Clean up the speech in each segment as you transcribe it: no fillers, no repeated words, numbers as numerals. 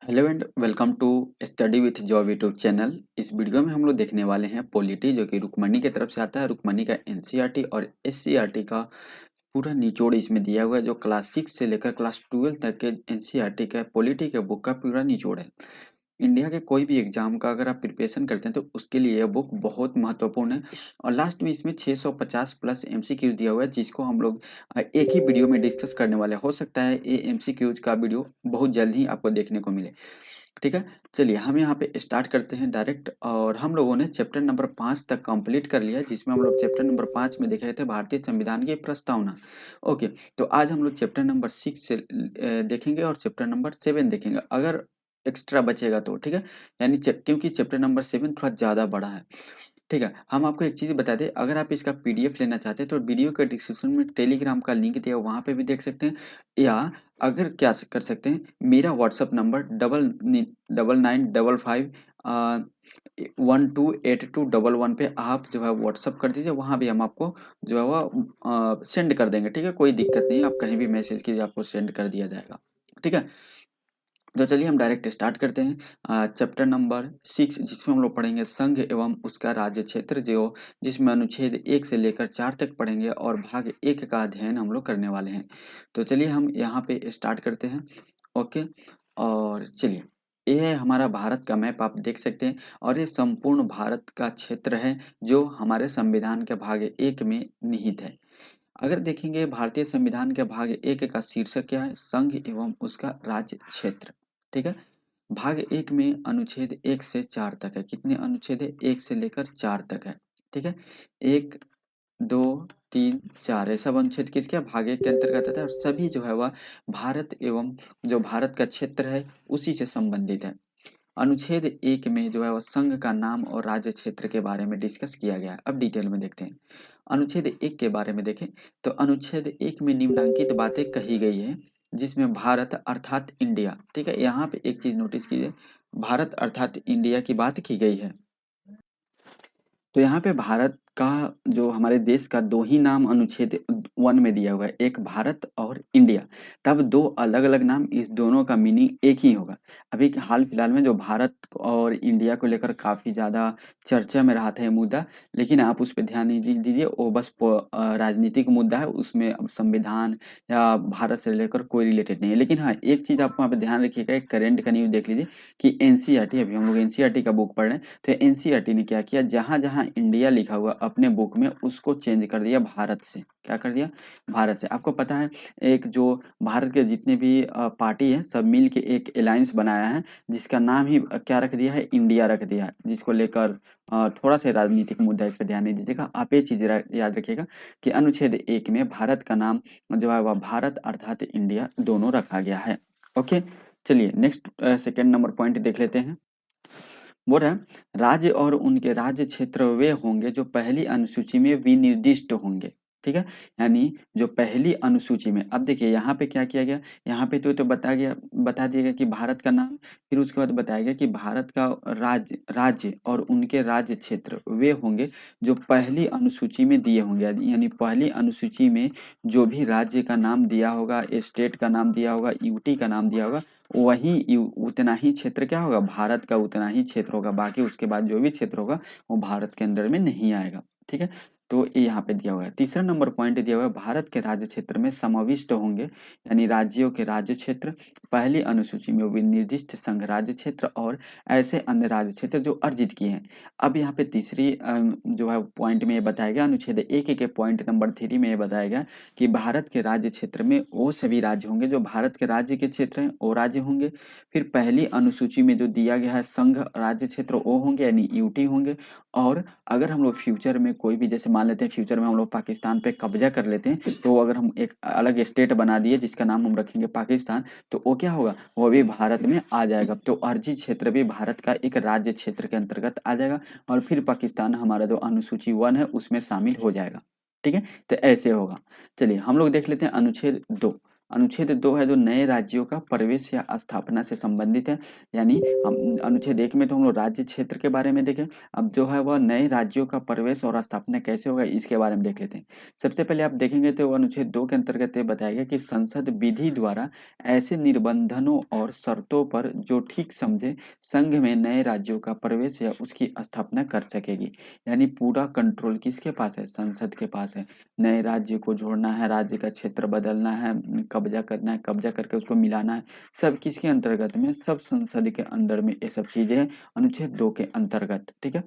Hello and welcome to study with job YouTube channel. इस video में हम लोग देखने वाले हैं पॉलिटी जो कि रुक्मणी की तरफ से आता है। रुक्मणी का एनसीईआरटी और एससीईआरटी का पूरा निचोड़ इसमें दिया हुआ है। जो क्लास 6 से लेकर क्लास 12 तक के एनसीईआरटी का पॉलिटी के बुक का पूरा निचोड़ है। इंडिया के कोई भी एग्जाम का अगर आप प्रिपरेशन करते हैं तो उसके लिए यह बुक बहुत महत्वपूर्ण है। और लास्ट में इसमें 650 प्लस एमसीक्यू दिया हुआ है, जिसको हम लोग एक ही वीडियो में डिस्कस करने वाले हैं। हो सकता है ये एमसीक्यूज का वीडियो बहुत जल्द ही आपको देखने को मिले। ठीक है, चलिए हम यहाँ पे स्टार्ट करते हैं डायरेक्ट। और हम लोगों ने चैप्टर नंबर 5 तक कंप्लीट कर लिया है, जिसमें हम लोग चैप्टर नंबर 5 में देखे थे भारतीय संविधान की प्रस्तावना। ओके, तो आज हम लोग चैप्टर नंबर 6 से देखेंगे और चैप्टर नंबर 7 देखेंगे, अगर एक्स्ट्रा बचेगा तो। ठीक है, यानी क्योंकि चैप्टर नंबर 7 थोड़ा ज़्यादा बड़ा है। ठीक है, हम आपको एक चीज़ बता दें, अगर आप इसका पीडीएफ लेना चाहते हैं तो वीडियो के डिस्क्रिप्शन में टेलीग्राम का लिंक दिया है, वहाँ पे भी देख सकते हैं। या अगर क्या कर सकते हैं, मेरा व्हाट्सअप नंबर 9955 128211 पे आप जो है व्हाट्सअप कर दीजिए। वहाँ भी हम आपको जो है वो सेंड कर देंगे। ठीक है, कोई दिक्कत नहीं है, आप कहीं भी मैसेज कीजिए, आपको सेंड कर दिया जाएगा। ठीक है, तो चलिए हम डायरेक्ट स्टार्ट करते हैं चैप्टर नंबर 6, जिसमें हम लोग पढ़ेंगे संघ एवं उसका राज्य क्षेत्र, जो जिसमें अनुच्छेद 1 से लेकर 4 तक पढ़ेंगे और भाग 1 का अध्ययन हम लोग करने वाले हैं। तो चलिए हम यहाँ पे स्टार्ट करते हैं। ओके, और चलिए ये है हमारा भारत का मैप, आप देख सकते हैं। और ये संपूर्ण भारत का क्षेत्र है जो हमारे संविधान के भाग 1 में निहित है। अगर देखेंगे भारतीय संविधान के भाग 1 का शीर्षक क्या है, संघ एवं उसका राज्य क्षेत्र। ठीक है, भाग 1 में अनुच्छेद 1 से 4 तक है। कितने अनुच्छेद है? 1 से लेकर 4 तक है। ठीक है, 1 2 3 4 ये सब अनुच्छेद किसके भाग 1 के अंतर्गत आता है। और सभी जो है वह भारत एवं जो भारत का क्षेत्र है उसी से संबंधित है। अनुच्छेद 1 में जो है वो संघ का नाम और राज्य क्षेत्र के बारे में डिस्कस किया गया है। अब डिटेल में देखते हैं। अनुच्छेद 1 के बारे में देखें तो अनुच्छेद 1 में निम्नलिखित बातें कही गई है, जिसमें भारत अर्थात इंडिया। ठीक है, यहाँ पे एक चीज नोटिस कीजिए, भारत अर्थात इंडिया की बात की गई है। तो यहाँ पे भारत का जो हमारे देश का दो ही नाम अनुच्छेद 1 में दिया हुआ है, एक भारत और इंडिया। तब दो अलग अलग नाम, इस दोनों का मीनिंग एक ही होगा। अभी हाल फिलहाल में जो भारत और इंडिया को लेकर काफी ज्यादा चर्चा में रहा था ये मुद्दा, लेकिन आप उस पर ध्यान नहीं दीजिए, वो बस राजनीतिक मुद्दा है, उसमें अब संविधान या भारत से लेकर कोई रिलेटेड नहीं है। लेकिन हाँ, एक चीज आप वहाँ पे ध्यान रखिएगा, एक करंट का न्यूज देख लीजिए कि एनसीईआरटी, अभी हम लोग एनसीईआरटी का बुक पढ़ रहे हैं, तो एनसीईआरटी ने क्या किया, जहां-जहां इंडिया लिखा हुआ अपने बुक में उसको चेंज कर दिया भारत से। क्या कर दिया? भारत से। आपको पता है, एक जो भारत के जितने भी पार्टी है सब मिल के एक अलायंस बनाया है, जिसका नाम ही क्या रख दिया है, इंडिया रख दिया है, जिसको लेकर थोड़ा सा राजनीतिक मुद्दा, इस पे ध्यान नहीं दीजिएगा। आप ये चीज याद रखिएगा कि अनुच्छेद 1 में भारत का नाम जो है वह भारत अर्थात इंडिया दोनों रखा गया है। ओके, चलिए नेक्स्ट सेकंड नंबर पॉइंट देख लेते हैं। बोल रहा है, राज्य और उनके राज्य क्षेत्र वे होंगे जो पहली अनुसूची में विनिर्दिष्ट होंगे। ठीक है, यानी जो पहली अनुसूची में, अब देखिए यहाँ पे क्या किया गया, यहाँ पे तो बता दिया गया कि भारत का नाम, फिर उसके बाद बताया गया कि भारत का राज्य राज्य और उनके राज्य क्षेत्र वे होंगे जो पहली अनुसूची में दिए होंगे। यानी पहली अनुसूची में जो भी राज्य का नाम दिया होगा, स्टेट का नाम दिया होगा, यूटी का नाम दिया होगा, वही उतना ही क्षेत्र क्या होगा, भारत का उतना ही क्षेत्र होगा। बाकी उसके बाद जो भी क्षेत्र होगा वो भारत के अंदर में नहीं आएगा। ठीक है, तो ये यहाँ पे दिया हुआ है। तीसरा नंबर पॉइंट दिया हुआ है, भारत के राज्य क्षेत्र में समाविष्ट होंगे, यानी राज्यों के राज्य क्षेत्र पहली अनुसूची में विनिर्दिष्ट संघ राज्य क्षेत्र और ऐसे अन्य राज्य क्षेत्र जो अर्जित किए हैं। अब यहाँ पे तीसरी जो है पॉइंट में ये बताया गया, अनुच्छेद 1 के पॉइंट नंबर 3 में ये बताया गया कि भारत के राज्य क्षेत्र में वो सभी राज्य होंगे जो भारत के राज्य के क्षेत्र हैं, वो राज्य होंगे। फिर पहली अनुसूची में जो दिया गया है संघ राज्य क्षेत्र, वो होंगे, यानी यूटी होंगे। और अगर हम लोग फ्यूचर में कोई भी, जैसे मान लेते हैं फ्यूचर में हम लोग पाकिस्तान पे कब्जा कर लेते हैं, तो अगर हम एक अलग स्टेट बना दिए जिसका नाम हम रखेंगे पाकिस्तान, तो वो क्या होगा, वो भी भारत में आ जाएगा। तो अर्जित क्षेत्र भी भारत का एक राज्य क्षेत्र के अंतर्गत आ जाएगा, और फिर पाकिस्तान हमारा जो अनुसूची 1 है उसमें शामिल हो जाएगा। ठीक है, तो ऐसे होगा। चलिए हम लोग देख लेते हैं अनुच्छेद 2। अनुच्छेद 2 है जो नए राज्यों का प्रवेश या स्थापना से संबंधित है। यानी हम अनुच्छेद 1 में तो हम लोग राज्य क्षेत्र के बारे में देखे, अब जो है वह नए राज्यों का प्रवेश और स्थापना कैसे होगा इसके बारे में देख लेते हैं। सबसे पहले आप देखेंगे तो अनुच्छेद 2 के अंतर्गत ये बताया गया कि संसद विधि द्वारा ऐसे निबंधनों और शर्तों पर जो ठीक समझे संघ में नए राज्यों का प्रवेश या उसकी स्थापना कर सकेगी। यानी पूरा कंट्रोल किसके पास है? संसद के पास है। नए राज्य को जोड़ना है, राज्य का क्षेत्र बदलना है, कब्जा करना है, कब्जा करके उसको मिलाना है, सब किसके अंतर्गत में? सब संसद के अंदर में ये सब चीजें हैं, अनुच्छेद 2 के अंतर्गत। ठीक है,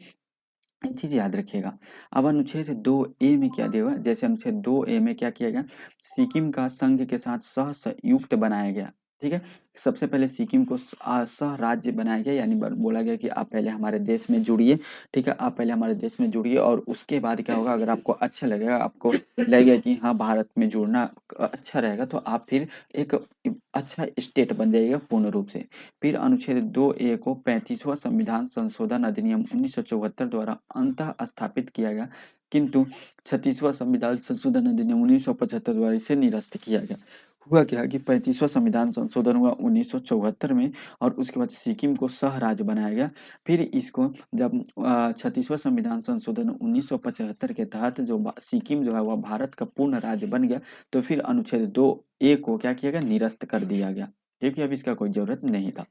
एक चीज याद रखिएगा। अब अनुच्छेद 2 ए में क्या दिया हुआ है? जैसे अनुच्छेद 2 ए में क्या किया गया? सिक्किम का संघ के साथ सह संयुक्त बनाया गया। ठीक है, सबसे पहले सिक्किम को सह राज्य बनाया गया, यानी बोला गया कि आप पहले हमारे देश में जुड़िए। ठीक है, आप पहले हमारे देश में जुड़िए और उसके बाद क्या होगा, अगर आपको अच्छा लगेगा, आपको लगेगा कि हाँ भारत में जुड़ना अच्छा रहेगा, तो आप फिर एक अच्छा स्टेट बन जाइएगा पूर्ण रूप से। फिर अनुच्छेद 2 ए को 35वां संविधान संशोधन अधिनियम 1974 द्वारा अंतः स्थापित किया गया, किंतु 36वां संविधान संशोधन अधिनियम 1975 द्वारा इसे निरस्त किया गया। हुआ क्या कि 35वां संविधान संशोधन हुआ 1974 में, और उसके बाद सिक्किम को सह राज्य बनाया गया। फिर इसको जब 36वां संविधान संशोधन 1975 के तहत जो सिक्किम जो है वह भारत का पूर्ण राज्य बन गया, तो फिर अनुच्छेद 2 ए को क्या किया गया? निरस्त कर दिया गया, क्योंकि अब इसका कोई जरूरत नहीं था।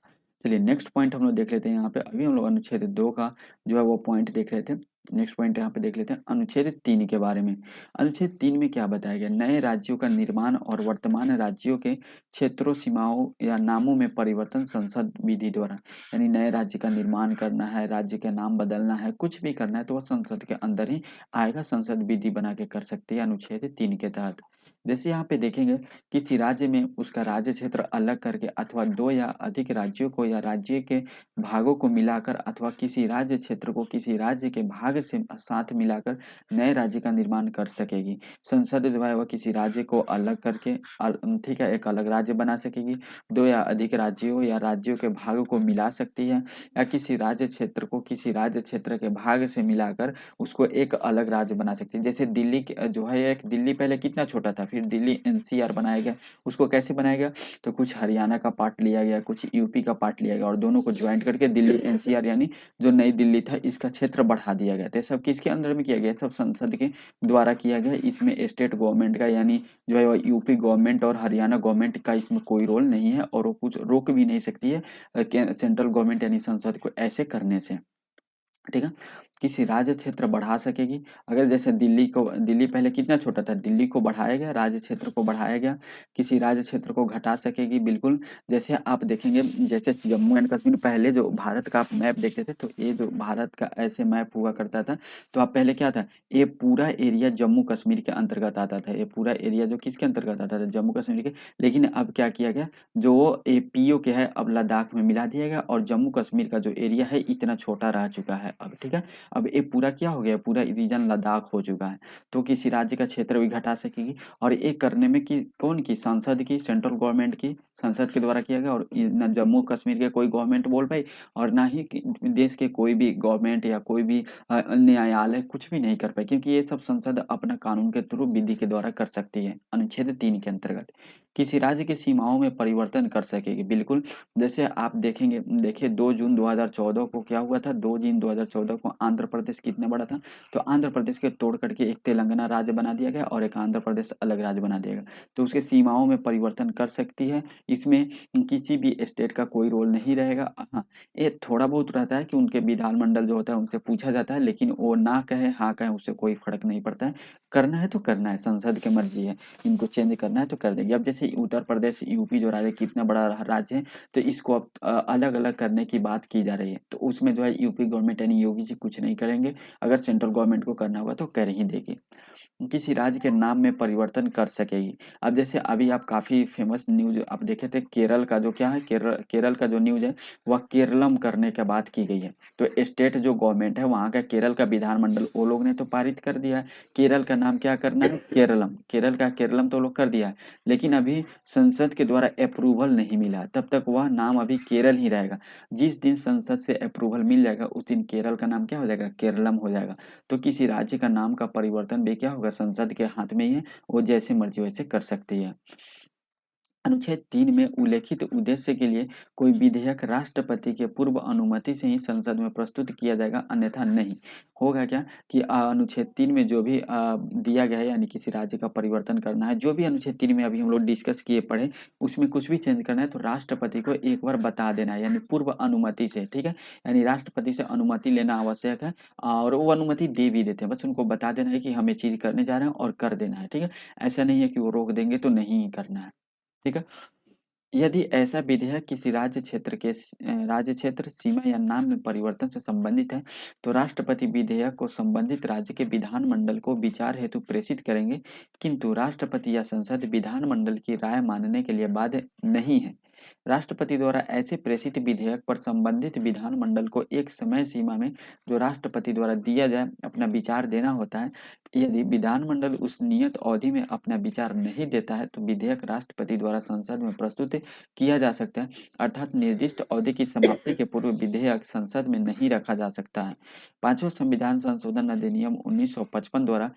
चलिए नेक्स्ट पॉइंट हम लोग देख लेते हैं। यहाँ पे अभी हम लोग अनुच्छेद 2 का जो है वो पॉइंट देख रहे थे। नेक्स्ट पॉइंट यहाँ पे देख लेते हैं अनुच्छेद 3 के बारे में। अनुच्छेद 3 में क्या बताया गया? नए राज्यों का निर्माण और वर्तमान राज्यों के क्षेत्रों, सीमाओं या नामों में परिवर्तन संसद विधि द्वारा। यानी नए राज्य का निर्माण करना है, राज्य का नाम बदलना है, कुछ भी करना है तो वह संसद के अंदर ही आएगा, संसद विधि बना के कर सकती है अनुच्छेद 3 के तहत। जैसे यहाँ पे देखेंगे, किसी राज्य में उसका राज्य क्षेत्र अलग करके अथवा दो या अधिक राज्यों को या राज्य के भागों को मिलाकर अथवा किसी राज्य क्षेत्र को किसी राज्य के भाग से साथ मिलाकर नए राज्य का निर्माण कर सकेगी। संसद जो है वह किसी राज्य को अलग करके ठीक है, एक अलग राज्य बना सकेगी, दो या अधिक राज्यों या राज्यों के भाग को मिला सकती है, या किसी राज्य क्षेत्र को किसी राज्य क्षेत्र के भाग से मिलाकर उसको एक अलग राज्य बना सकती है। जैसे दिल्ली जो है, एक दिल्ली पहले कितना छोटा था, फिर दिल्ली एनसीआर बनाया गया। उसको कैसे बनाया गया? तो कुछ हरियाणा का पार्ट लिया गया, कुछ यूपी का पार्ट लिया गया और दोनों को ज्वाइंट करके दिल्ली एनसीआर यानी जो नई दिल्ली था इसका क्षेत्र बढ़ा दिया गया। तो ये सब किसके अंदर में किया गया? सब संसद के द्वारा किया गया। इसमें स्टेट गवर्नमेंट का यानी जो है यूपी गवर्नमेंट और हरियाणा गवर्नमेंट का इसमें कोई रोल नहीं है, और वो कुछ रोक भी नहीं सकती है सेंट्रल गवर्नमेंट यानी संसद को ऐसे करने से। ठीक है, किसी राज्य क्षेत्र बढ़ा सकेगी। अगर जैसे दिल्ली पहले कितना छोटा था, दिल्ली को बढ़ाया गया, राज्य क्षेत्र को बढ़ाया गया। किसी राज्य क्षेत्र को घटा सकेगी, बिल्कुल। जैसे आप देखेंगे, जैसे जम्मू एंड कश्मीर पहले जो भारत का आप मैप देखते थे, तो ये जो भारत का ऐसे मैप हुआ करता था, तो आप पहले क्या था, ये पूरा एरिया जम्मू कश्मीर के अंतर्गत आता था। ये पूरा एरिया जो किसके अंतर्गत आता था? जम्मू कश्मीर के। लेकिन अब क्या किया गया, जो ये पीओ के है अब लद्दाख में मिला दिया गया, और जम्मू कश्मीर का जो एरिया है इतना छोटा रह चुका है अब। ठीक है, अब ये पूरा क्या हो गया, पूरा रीजन लद्दाख हो चुका है। तो किसी राज्य का क्षेत्र भी घटा सकेगी, और ये करने में कि कौन की? संसद की, सेंट्रल गवर्नमेंट की, संसद के द्वारा किया गया। और न जम्मू कश्मीर के कोई गवर्नमेंट बोल पाई, और ना ही देश के कोई भी गवर्नमेंट या कोई भी न्यायालय कुछ भी नहीं कर पाए, क्योंकि ये सब संसद अपना कानून के थ्रू विधि के द्वारा कर सकती है। अनुच्छेद 3 के अंतर्गत किसी राज्य की सीमाओं में परिवर्तन कर सकेगी, बिल्कुल। जैसे आप देखेंगे, देखिए 2 जून 2014 को क्या हुआ था, 2 जून 2014 को आंध्र प्रदेश कितना बड़ा था, तो आंध्र प्रदेश के तोड़ करके एक तेलंगाना राज्य बना दिया गया और एक आंध्र प्रदेश अलग राज्य बना दिया गया। तो उसके सीमाओं में परिवर्तन कर सकती है, इसमें किसी भी स्टेट का कोई रोल नहीं रहेगा। हाँ, ये थोड़ा बहुत रहता है कि उनके विधानमंडल जो होता है उनसे पूछा जाता है, लेकिन वो ना कहे हाँ कहे उससे कोई फर्क नहीं पड़ता है। करना है तो करना है, संसद की मर्जी है, इनको चेंज करना है तो कर देंगे। अब जैसे उत्तर प्रदेश, यूपी जो राज्य कितना बड़ा राज्य है, तो इसको अब अलग अलग करने की बात की जा रही है। तो उसमें जो है यूपी गवर्नमेंट यानी योगी जी कुछ नहीं करेंगे, अगर सेंट्रल गवर्नमेंट को करना होगा तो कर ही देगी। किसी राज्य के नाम में परिवर्तन कर सकेगी। अब जैसे अभी आप काफी फेमस न्यूज आप देखे थे, केरल का जो क्या है, केरल का जो न्यूज है वह केरलम करने के बात की गई है। तो स्टेट जो गवर्नमेंट है वहाँ का, केरल का विधानमंडल, वो लोग ने तो पारित कर दिया है, केरल का नाम क्या करना है, केरलम। केरल का केरलम तो लोग कर दिया है, लेकिन अभी संसद के द्वारा अप्रूवल नहीं मिला, तब तक वह नाम अभी केरल ही रहेगा। जिस दिन संसद से अप्रूवल मिल जाएगा उस दिन केरल का नाम क्या हो जाएगा, केरलम हो जाएगा। तो किसी राज्य का नाम का परिवर्तन भी क्या होगा, संसद के हाथ में ही है, वो जैसे मर्जी वैसे कर सकती है। अनुच्छेद 3 में उल्लेखित उद्देश्य के लिए कोई विधेयक राष्ट्रपति के पूर्व अनुमति से ही संसद में प्रस्तुत किया जाएगा, अन्यथा नहीं। होगा क्या कि अनुच्छेद 3 में जो भी दिया गया है, यानी किसी राज्य का परिवर्तन करना है, जो भी अनुच्छेद 3 में अभी हम लोग डिस्कस किए पढ़े, उसमें कुछ भी चेंज करना है तो राष्ट्रपति को एक बार बता देना है, यानी पूर्व अनुमति से, ठीक है? यानी राष्ट्रपति से अनुमति लेना आवश्यक है और वो अनुमति दे भी देते हैं, बस उनको बता देना है कि हम ये चीज़ करने जा रहे हैं और कर देना है, ठीक है? ऐसा नहीं है कि वो रोक देंगे तो नहीं करना है, ठीक है? यदि ऐसा विधेयक किसी राज्य क्षेत्र, सीमा या नाम में परिवर्तन से संबंधित है, तो राष्ट्रपति विधेयक को संबंधित राज्य के विधानमंडल को विचार हेतु प्रेषित करेंगे, किंतु राष्ट्रपति या संसद विधानमंडल की राय मानने के लिए बाध्य नहीं है। राष्ट्रपति द्वारा ऐसे प्रेषित विधेयक पर संबंधित विधानमंडल को एक समय सीमा में, जो राष्ट्रपति द्वारा दिया जाए, अपना विचार देना होता है। यदि विधानमंडल उस नियत अवधि में अपना विचार नहीं देता है, तो विधेयक राष्ट्रपति द्वारा संसद में प्रस्तुत किया जा सकता है, अर्थात निर्दिष्ट अवधि की समाप्ति के पूर्व विधेयक संसद में नहीं रखा जा सकता है। पांचवा संविधान संशोधन अधिनियम 1955 द्वारा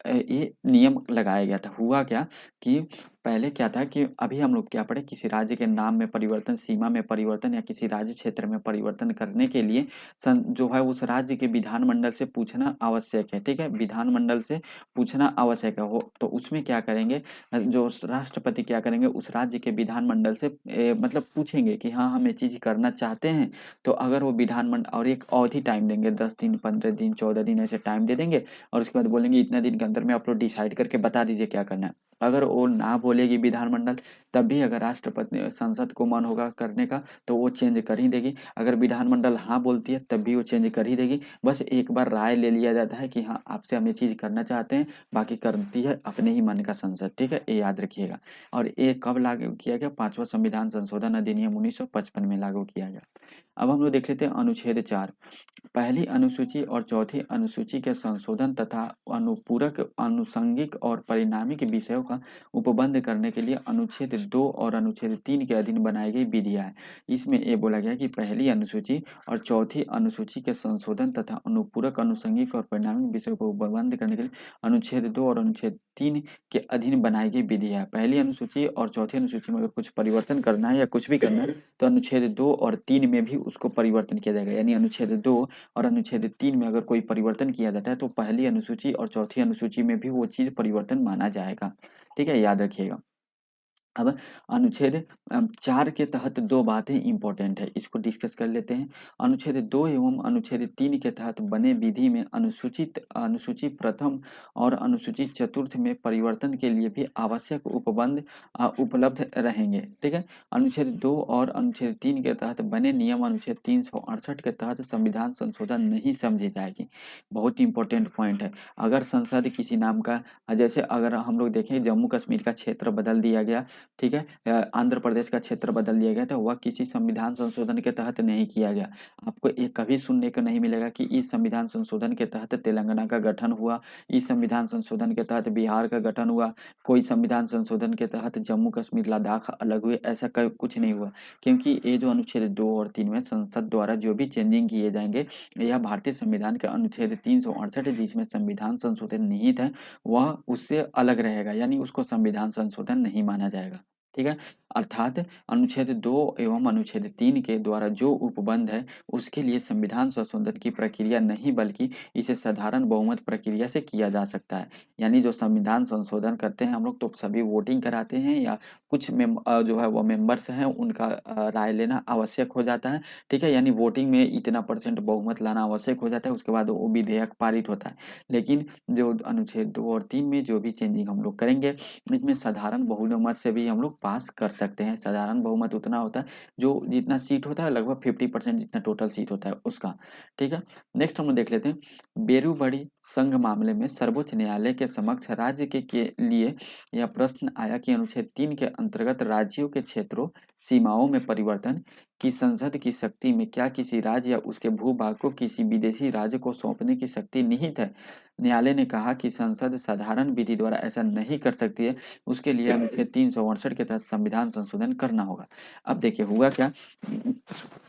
ये नियम लगाया गया था। हुआ क्या कि पहले क्या था कि अभी हम लोग क्या पढ़े, किसी राज्य के नाम में परिवर्तन, सीमा में परिवर्तन या किसी राज्य क्षेत्र में परिवर्तन करने के लिए जो है उस राज्य के विधानमंडल से पूछना आवश्यक है, ठीक है? विधानमंडल से पूछना आवश्यक है। हो तो उसमें क्या करेंगे, जो राष्ट्रपति क्या करेंगे, उस राज्य के विधानमंडल से मतलब पूछेंगे कि हाँ, हम ये चीज़ करना चाहते हैं। तो अगर वो विधानमंडल और एक अवधि टाइम देंगे, 10 दिन, 15 दिन, 14 दिन ऐसे टाइम दे देंगे और उसके बाद बोलेंगे इतने दिन के अंदर में आप लोग डिसाइड करके बता दीजिए क्या करना है। अगर वो ना बोलेगी विधानमंडल, तब भी अगर राष्ट्रपति संसद को मन होगा करने का तो वो चेंज कर ही देगी। अगर विधानमंडल हाँ बोलती है तब भी वो चेंज कर ही देगी। बस एक बार राय ले लिया जाता है कि हाँ, आपसे हम ये चीज़ करना चाहते हैं, बाकी करती है अपने ही मन का संसद, ठीक है? ये याद रखिएगा। और ये कब लागू किया गया? 5वां संविधान संशोधन अधिनियम 1955 में लागू किया गया। अब हम लोग देख लेते हैं अनुच्छेद 4। पहली अनुसूची और चौथी अनुसूची के संशोधन तथा अनुपूरक, आनुषंगिक और परिणामिक विषयों का उपबंध करने के लिए अनुच्छेद 2 और अनुच्छेद 3 के अधीन बनाई गई विधियां है। इसमें ये बोला गया कि पहली अनुसूची और चौथी अनुसूची के संशोधन तथा अनुपूरक, आनुषंगिक और परिणामिक विषयों को उपबंध करने के लिए अनुच्छेद 2 और अनुच्छेद 3 के अधीन बनाई गई विधियां है। पहली अनुसूची और चौथी अनुसूची में अगर कुछ परिवर्तन करना है या कुछ भी करना है तो अनुच्छेद 2 और 3 में भी उसको परिवर्तन किया जाएगा। यानी अनुच्छेद 2 और अनुच्छेद 3 में अगर कोई परिवर्तन किया जाता है तो पहली अनुसूची और चौथी अनुसूची में भी वो चीज़ परिवर्तन माना जाएगा। ठीक है? याद रखिएगा। अब अनुच्छेद 4 के तहत 2 बातें इम्पोर्टेंट है, इसको डिस्कस कर लेते हैं। अनुच्छेद 2 एवं अनुच्छेद 3 के तहत बने विधि में अनुसूची प्रथम और अनुसूची चतुर्थ में परिवर्तन के लिए भी आवश्यक उपबंध उपलब्ध रहेंगे। ठीक है? अनुच्छेद 2 और अनुच्छेद 3 के तहत बने नियम अनुच्छेद 368 के तहत संविधान संशोधन नहीं समझी जाएगी। बहुत इंपॉर्टेंट पॉइंट है। अगर संसद किसी नाम का, जैसे अगर हम लोग देखें जम्मू कश्मीर का क्षेत्र बदल दिया गया, ठीक है? आंध्र प्रदेश का क्षेत्र बदल दिया गया था, वह किसी संविधान संशोधन के तहत नहीं किया गया। आपको ये कभी सुनने को नहीं मिलेगा कि इस संविधान संशोधन के तहत तेलंगाना का गठन हुआ, इस संविधान संशोधन के तहत बिहार का गठन हुआ, कोई संविधान संशोधन के तहत जम्मू कश्मीर लद्दाख अलग हुए, ऐसा कुछ नहीं हुआ। क्योंकि ये जो अनुच्छेद 2 और 3 में संसद द्वारा जो भी चेंजिंग किए जाएंगे, यह भारतीय संविधान के अनुच्छेद 368 जिसमें संविधान संशोधन निहित है, वह उससे अलग रहेगा, यानी उसको संविधान संशोधन नहीं माना जाएगा। ठीक है? अर्थात अनुच्छेद 2 एवं अनुच्छेद 3 के द्वारा जो उपबंध है, उसके लिए संविधान संशोधन की प्रक्रिया नहीं बल्कि इसे साधारण बहुमत प्रक्रिया से किया जा सकता है। यानी जो संविधान संशोधन करते हैं हम लोग तो सभी वोटिंग कराते हैं या कुछ जो है वो मेंबर्स हैं उनका राय लेना आवश्यक हो जाता है। ठीक है? यानी वोटिंग में इतना परसेंट बहुमत लाना आवश्यक हो जाता है, उसके बाद वो विधेयक पारित होता है। लेकिन जो अनुच्छेद 2 और 3 में जो भी चेंजिंग हम लोग करेंगे, इसमें साधारण बहुमत से भी हम लोग पास कर सकते हैं। साधारण बहुमत उतना होता है जो जितना सीट होता है लगभग 50% जितना टोटल सीट होता है उसका। ठीक है? नेक्स्ट हम लोग देख लेते हैं। बेरुबड़ी संघ मामले में सर्वोच्च न्यायालय के समक्ष राज्य के लिए यह प्रश्न आया कि अनुच्छेद 3 के अंतर्गत राज्यों के क्षेत्रों, सीमाओं में परिवर्तन की संसद की शक्ति में क्या किसी राज्य या उसके भूभाग को किसी विदेशी राज्य को सौंपने की शक्ति निहित है? न्यायालय ने कहा कि संसद साधारण विधि द्वारा ऐसा नहीं कर सकती है, उसके लिए अनुच्छेद 368 के तहत संविधान संशोधन करना होगा। अब देखिए हुआ क्या,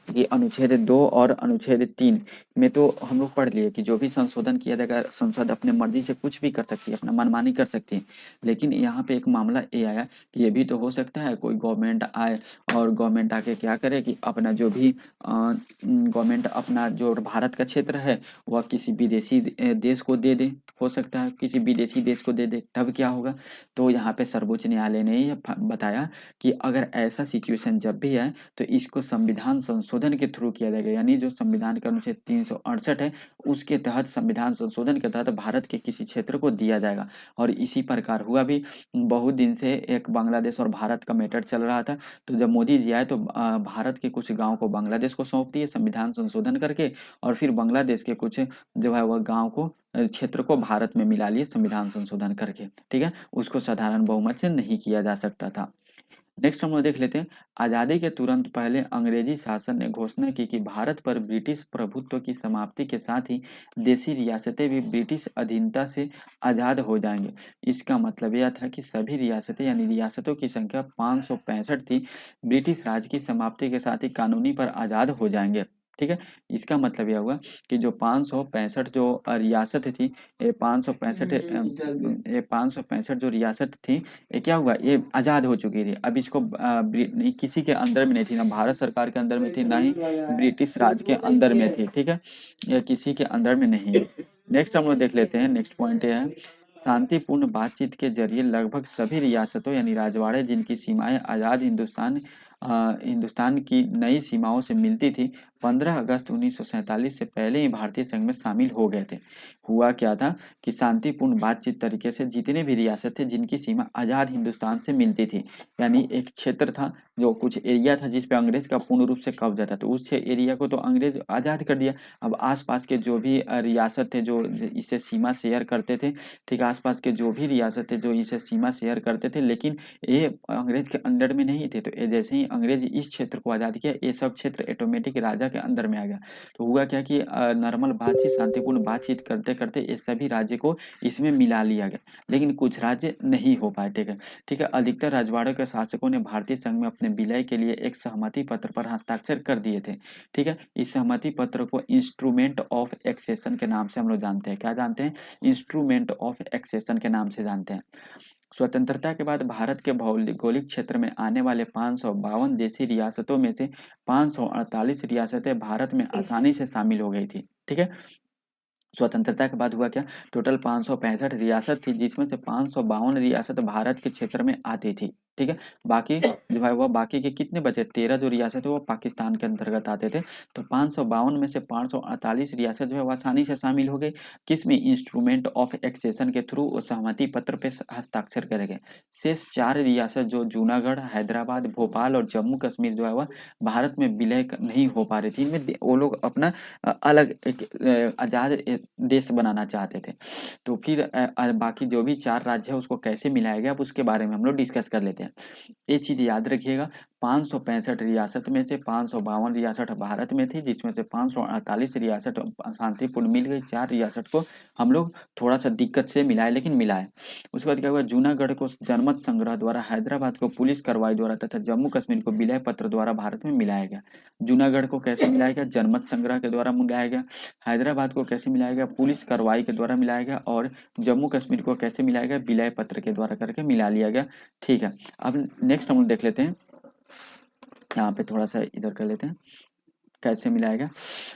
ये अनुच्छेद 2 और अनुच्छेद 3 में तो हम लोग पढ़ लिए कि जो भी संशोधन किया जाएगा संसद अपने मर्जी से कुछ भी कर सकती है, अपना मनमानी कर सकती है। लेकिन यहाँ पे एक मामला ये आया कि ये भी तो हो सकता है कोई गवर्नमेंट आए और गवर्नमेंट आके क्या करे कि अपना जो भी गवर्नमेंट अपना जो भारत का क्षेत्र है वह किसी विदेशी देश को दे दे, हो सकता है किसी विदेशी देश को दे दे, तब क्या होगा? तो यहाँ पे सर्वोच्च न्यायालय ने ये बताया कि अगर ऐसा सिचुएशन जब भी आए तो इसको संविधान संशोधन के थ्रू किया जाएगा, यानी जो संविधान का अनुच्छेद 368 है उसके तहत संविधान संशोधन के तहत भारत के किसी क्षेत्र को दिया जाएगा। और इसी प्रकार हुआ भी। बहुत दिन से एक बांग्लादेश और भारत का मैटर चल रहा था, तो जब मोदी जी आए तो भारत के कुछ गांव को बांग्लादेश को सौंप दिए संविधान संशोधन करके, और फिर बांग्लादेश के कुछ जो है वह गांव को क्षेत्र को भारत में मिला लिए संविधान संशोधन करके। ठीक है, उसको साधारण बहुमत से नहीं किया जा सकता था। नेक्स्ट हम लोग देख लेते हैं। आजादी के तुरंत पहले अंग्रेजी शासन ने घोषणा की कि भारत पर ब्रिटिश प्रभुत्व की समाप्ति के साथ ही देशी रियासतें भी ब्रिटिश अधीनता से आजाद हो जाएंगे। इसका मतलब यह था कि सभी रियासतें यानी रियासतों की संख्या 565 थी, ब्रिटिश राज की समाप्ति के साथ ही कानूनी पर आजाद हो जाएंगे। ठीक है, इसका मतलब यह हुआ कि जो 565 जो रियासत थी, ये 565 ये 565 जो रियासत थी, ये क्या हुआ, ये आज़ाद हो चुकी थी। अब इसको किसी के अंदर में नहीं थी, ना भारत सरकार के अंदर में थी, ना ही ब्रिटिश राज के अंदर में थी। ठीक है, ये किसी के अंदर में नहीं है। नेक्स्ट हम लोग देख लेते हैं। नेक्स्ट पॉइंट ये है, शांतिपूर्ण बातचीत के जरिए लगभग सभी रियासतों यानी राजवाड़े जिनकी सीमाएं आज़ाद हिंदुस्तान की नई सीमाओं से मिलती थी, 15 अगस्त 1947 से पहले ही भारतीय संघ में शामिल हो गए थे। हुआ क्या था कि शांतिपूर्ण बातचीत तरीके से जितने भी रियासत थे जिनकी सीमा आज़ाद हिंदुस्तान से मिलती थी, यानी एक क्षेत्र था जो कुछ एरिया था जिस पे अंग्रेज का पूर्ण रूप से कब्जा था, तो उस एरिया को तो अंग्रेज आज़ाद कर दिया। अब आसपास के जो भी रियासत थे जो इसे सीमा शेयर करते थे, ठीक, आसपास के जो भी रियासत थे जो इसे सीमा शेयर करते थे, लेकिन ये अंग्रेज के अंडर में नहीं थे, तो ये जैसे ही अंग्रेज इस क्षेत्र को आज़ाद किया, ये सब क्षेत्र ऑटोमेटिक राजा के अंदर में आ गया। तो हुआ क्या कि नॉर्मल बातचीत शांतिपूर्ण बातचीत करते करते ये सभी राज्य को इसमें मिला लिया गया, लेकिन कुछ राज्य नहीं हो पाए। ठीक है, ठीक है, अधिकतर रजवाड़ों के शासकों ने भारतीय संघ में अपने विलय के लिए एक सहमति पत्र पर हस्ताक्षर कर दिए थे। ठीक है, इस सहमति पत्र को इंस्ट्रूमेंट ऑफ एक्सेशन के नाम से हम लोग जानते हैं। क्या जानते हैं? इंस्ट्रूमेंट ऑफ एक्सेशन के नाम से जानते हैं। स्वतंत्रता के बाद भारत के भौगोलिक क्षेत्र में आने वाले 552 देशी रियासतों में से 548 रियासतें भारत में आसानी से शामिल हो गई थी। ठीक है, स्वतंत्रता के बाद हुआ क्या, टोटल 565 रियासत थी जिसमें से 552 रियासत भारत के क्षेत्र में आती थी। ठीक है, बाकी जो है वह बाकी के कितने बचे, 13 जो रियासत है वो पाकिस्तान के अंतर्गत आते थे। तो 552 में से 548 रियासत जो है वह आसानी से शामिल हो गई, किसमें, इंस्ट्रूमेंट ऑफ एक्सेशन के थ्रू सहमति पत्र पे हस्ताक्षर करे गए। शेष 4 रियासत जो जूनागढ़, हैदराबाद, भोपाल और जम्मू कश्मीर जो है वह भारत में विलय नहीं हो पा रही थी। इनमें वो लोग अपना अलग एक आजाद देश बनाना चाहते थे। तो फिर बाकी जो भी 4 राज्य है उसको कैसे मिलाया गया, अब उसके बारे में हम लोग डिस्कस कर लेते हैं। एक चीज याद रखिएगा, 565 रियासत में से 552 रियासत भारत में थी, जिसमें से 548 रियासत शांतिपूर्ण मिल गई। 4 रियासत को हम लोग थोड़ा सा दिक्कत से मिलाए, लेकिन मिलाए। उसके बाद क्या हुआ, जूनागढ़ को जनमत संग्रह द्वारा, हैदराबाद को पुलिस कार्रवाई द्वारा तथा जम्मू कश्मीर को विलय पत्र द्वारा भारत में मिलाया गया। जूनागढ़ को कैसे मिलाया गया, जनमत संग्रह के द्वारा मिलाया गया। हैदराबाद को कैसे मिलाया गया, पुलिस कार्रवाई के द्वारा मिलाया गया। और जम्मू कश्मीर को कैसे मिलाया गया, विलय पत्र के द्वारा करके मिला लिया गया। ठीक है, अब नेक्स्ट हम लोग देख लेते हैं, यहाँ पे थोड़ा सा इधर कर लेते हैं कैसे मिलाएगा।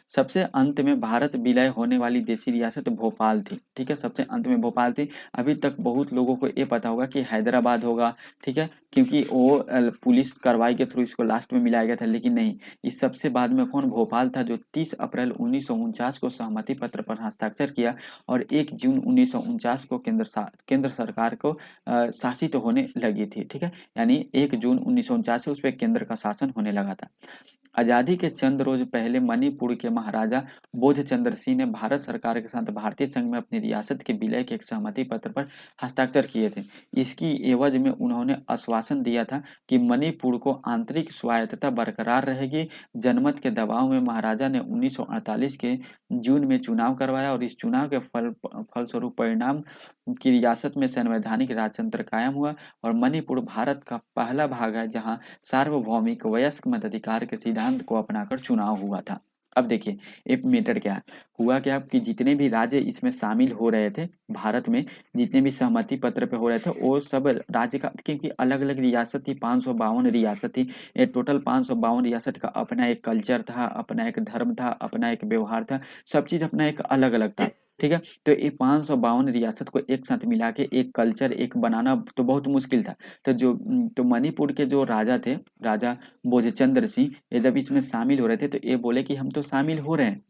सबसे अंत में भारत विलय होने वाली देशी रियासत भोपाल थी। ठीक है, सबसे अंत में भोपाल थी। अभी तक बहुत लोगों को ये पता होगा कि हैदराबाद होगा, ठीक है, क्योंकि वो पुलिस कार्रवाई के थ्रू इसको लास्ट में मिलाया गया था, लेकिन नहीं, इस सबसे बाद में कौन, भोपाल था, जो 30 अप्रैल 1949 को सहमति पत्र पर हस्ताक्षर किया और 1 जून 1949 को केंद्र सरकार को शासित होने लगी थी। ठीक है, यानी 1 जून 1949 से उस पर केंद्र का शासन होने लगा था। आजादी के चंद रोज पहले मणिपुर के महाराजा बोधचंद्र सिंह ने भारत सरकार के साथ भारतीय संघ में अपनी रियासत के विलय के एक सहमति पत्र पर हस्ताक्षर किए थे। इसकी एवज में उन्होंने आश्वासन दिया था कि मणिपुर को आंतरिक स्वायत्तता बरकरार रहेगी। जनमत के दबाव में महाराजा ने 1948 के जून में चुनाव करवाया और इस चुनाव के फलस्वरूप परिणाम की रियासत में संवैधानिक राजतंत्र कायम हुआ और मणिपुर भारत का पहला भाग है जहां सार्वभौमिक वयस्क मताधिकार के सिद्धांत सिद्धांत को अपनाकर चुनाव हुआ था। अब देखिए एक मैटर क्या है, हुआ क्या कि जितने भी राज्य इसमें शामिल हो रहे थे भारत में, जितने भी सहमति पत्र पे हो रहे थे वो सब राज्य का, क्योंकि अलग अलग रियासत थी, 552 रियासत थी, ये टोटल 552 रियासत का अपना एक कल्चर था, अपना एक धर्म था, अपना एक व्यवहार था, सब चीज अपना एक अलग अलग था। ठीक है, तो ये 552 रियासत को एक साथ मिला के एक कल्चर एक बनाना तो बहुत मुश्किल था। तो मणिपुर के जो राजा थे, राजा भोजचंद्र सिंह, ये जब इसमें शामिल हो रहे थे तो ये बोले कि हम तो शामिल हो रहे हैं,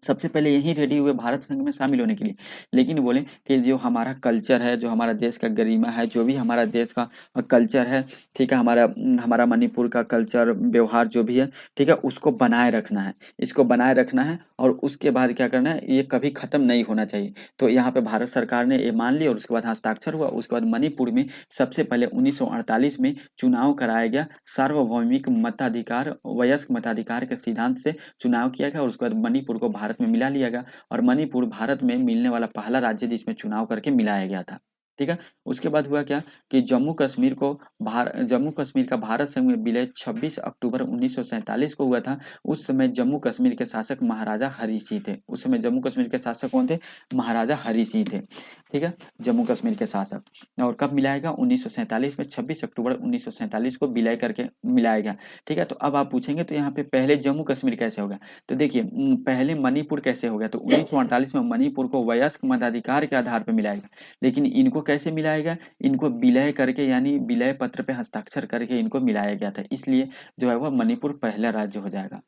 सबसे पहले यही रेडी हुए भारत संघ में शामिल होने के लिए, लेकिन बोले कि जो हमारा कल्चर है, जो हमारा देश का गरिमा है, जो भी हमारा देश का कल्चर है, ठीक है, हमारा हमारा मणिपुर का कल्चर व्यवहार जो भी है, ठीक है, उसको बनाए रखना है, इसको बनाए रखना है, और उसके बाद क्या करना है, ये कभी खत्म नहीं होना चाहिए। तो यहाँ पे भारत सरकार ने ये मान लिया और उसके बाद हस्ताक्षर हुआ। उसके बाद मणिपुर में सबसे पहले 1948 में चुनाव कराया गया, सार्वभौमिक मताधिकार, वयस्क मताधिकार के सिद्धांत से चुनाव किया गया, और उसके बाद मणिपुर को भारत में मिला लिया गया, और मणिपुर भारत में मिलने वाला पहला राज्य जिसमें चुनाव करके मिलाया गया था। ठीक है, उसके बाद हुआ क्या कि जम्मू कश्मीर का भारत संघ में विलय 26 अक्टूबर 1947 को हुआ था। उस समय जम्मू कश्मीर के शासक महाराजा हरि सिंह थे। उस समय जम्मू कश्मीर के शासक कौन थे? महाराजा हरि सिंह थे। ठीक है, जम्मू कश्मीर के शासक। और कब मिलाया गया? 1947 में, 26 अक्टूबर 1947 को विलय करके मिलाया गया। ठीक है, तो अब आप पूछेंगे तो यहाँ पे पहले जम्मू कश्मीर कैसे होगा, तो देखिए पहले मणिपुर कैसे हो गया, तो 1948 में मणिपुर को वयस्क मताधिकार के आधार पर मिलाया गया, लेकिन इनको कैसे मिलाया गया? इनको विलय करके, यानी विलय पत्र पे हस्ताक्षर करके इनको मिलाया गया था, इसलिए जो है वह मणिपुर पहला राज्य हो जाएगा।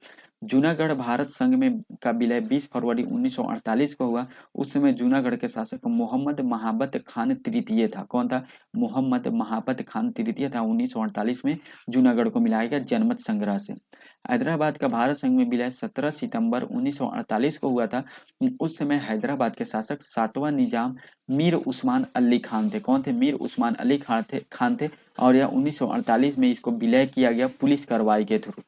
जूनागढ़ भारत संघ में का विलय 20 फरवरी 1948 को हुआ। उस समय जूनागढ़ के शासक मोहम्मद महाबत खान तृतीय था। कौन था? मोहम्मद महाबत खान तृतीय था। 1948 में जूनागढ़ को मिलाया गया जनमत संग्रह से। हैदराबाद का भारत संघ में विलय 17 सितंबर 1948 को हुआ था। उस समय हैदराबाद के शासक सातवां निजाम मीर उस्मान अली खान थे। कौन थे? मीर उस्मान अली खान थे। और यह 1948 में इसको विलय किया गया पुलिस कार्रवाई के थ्रू।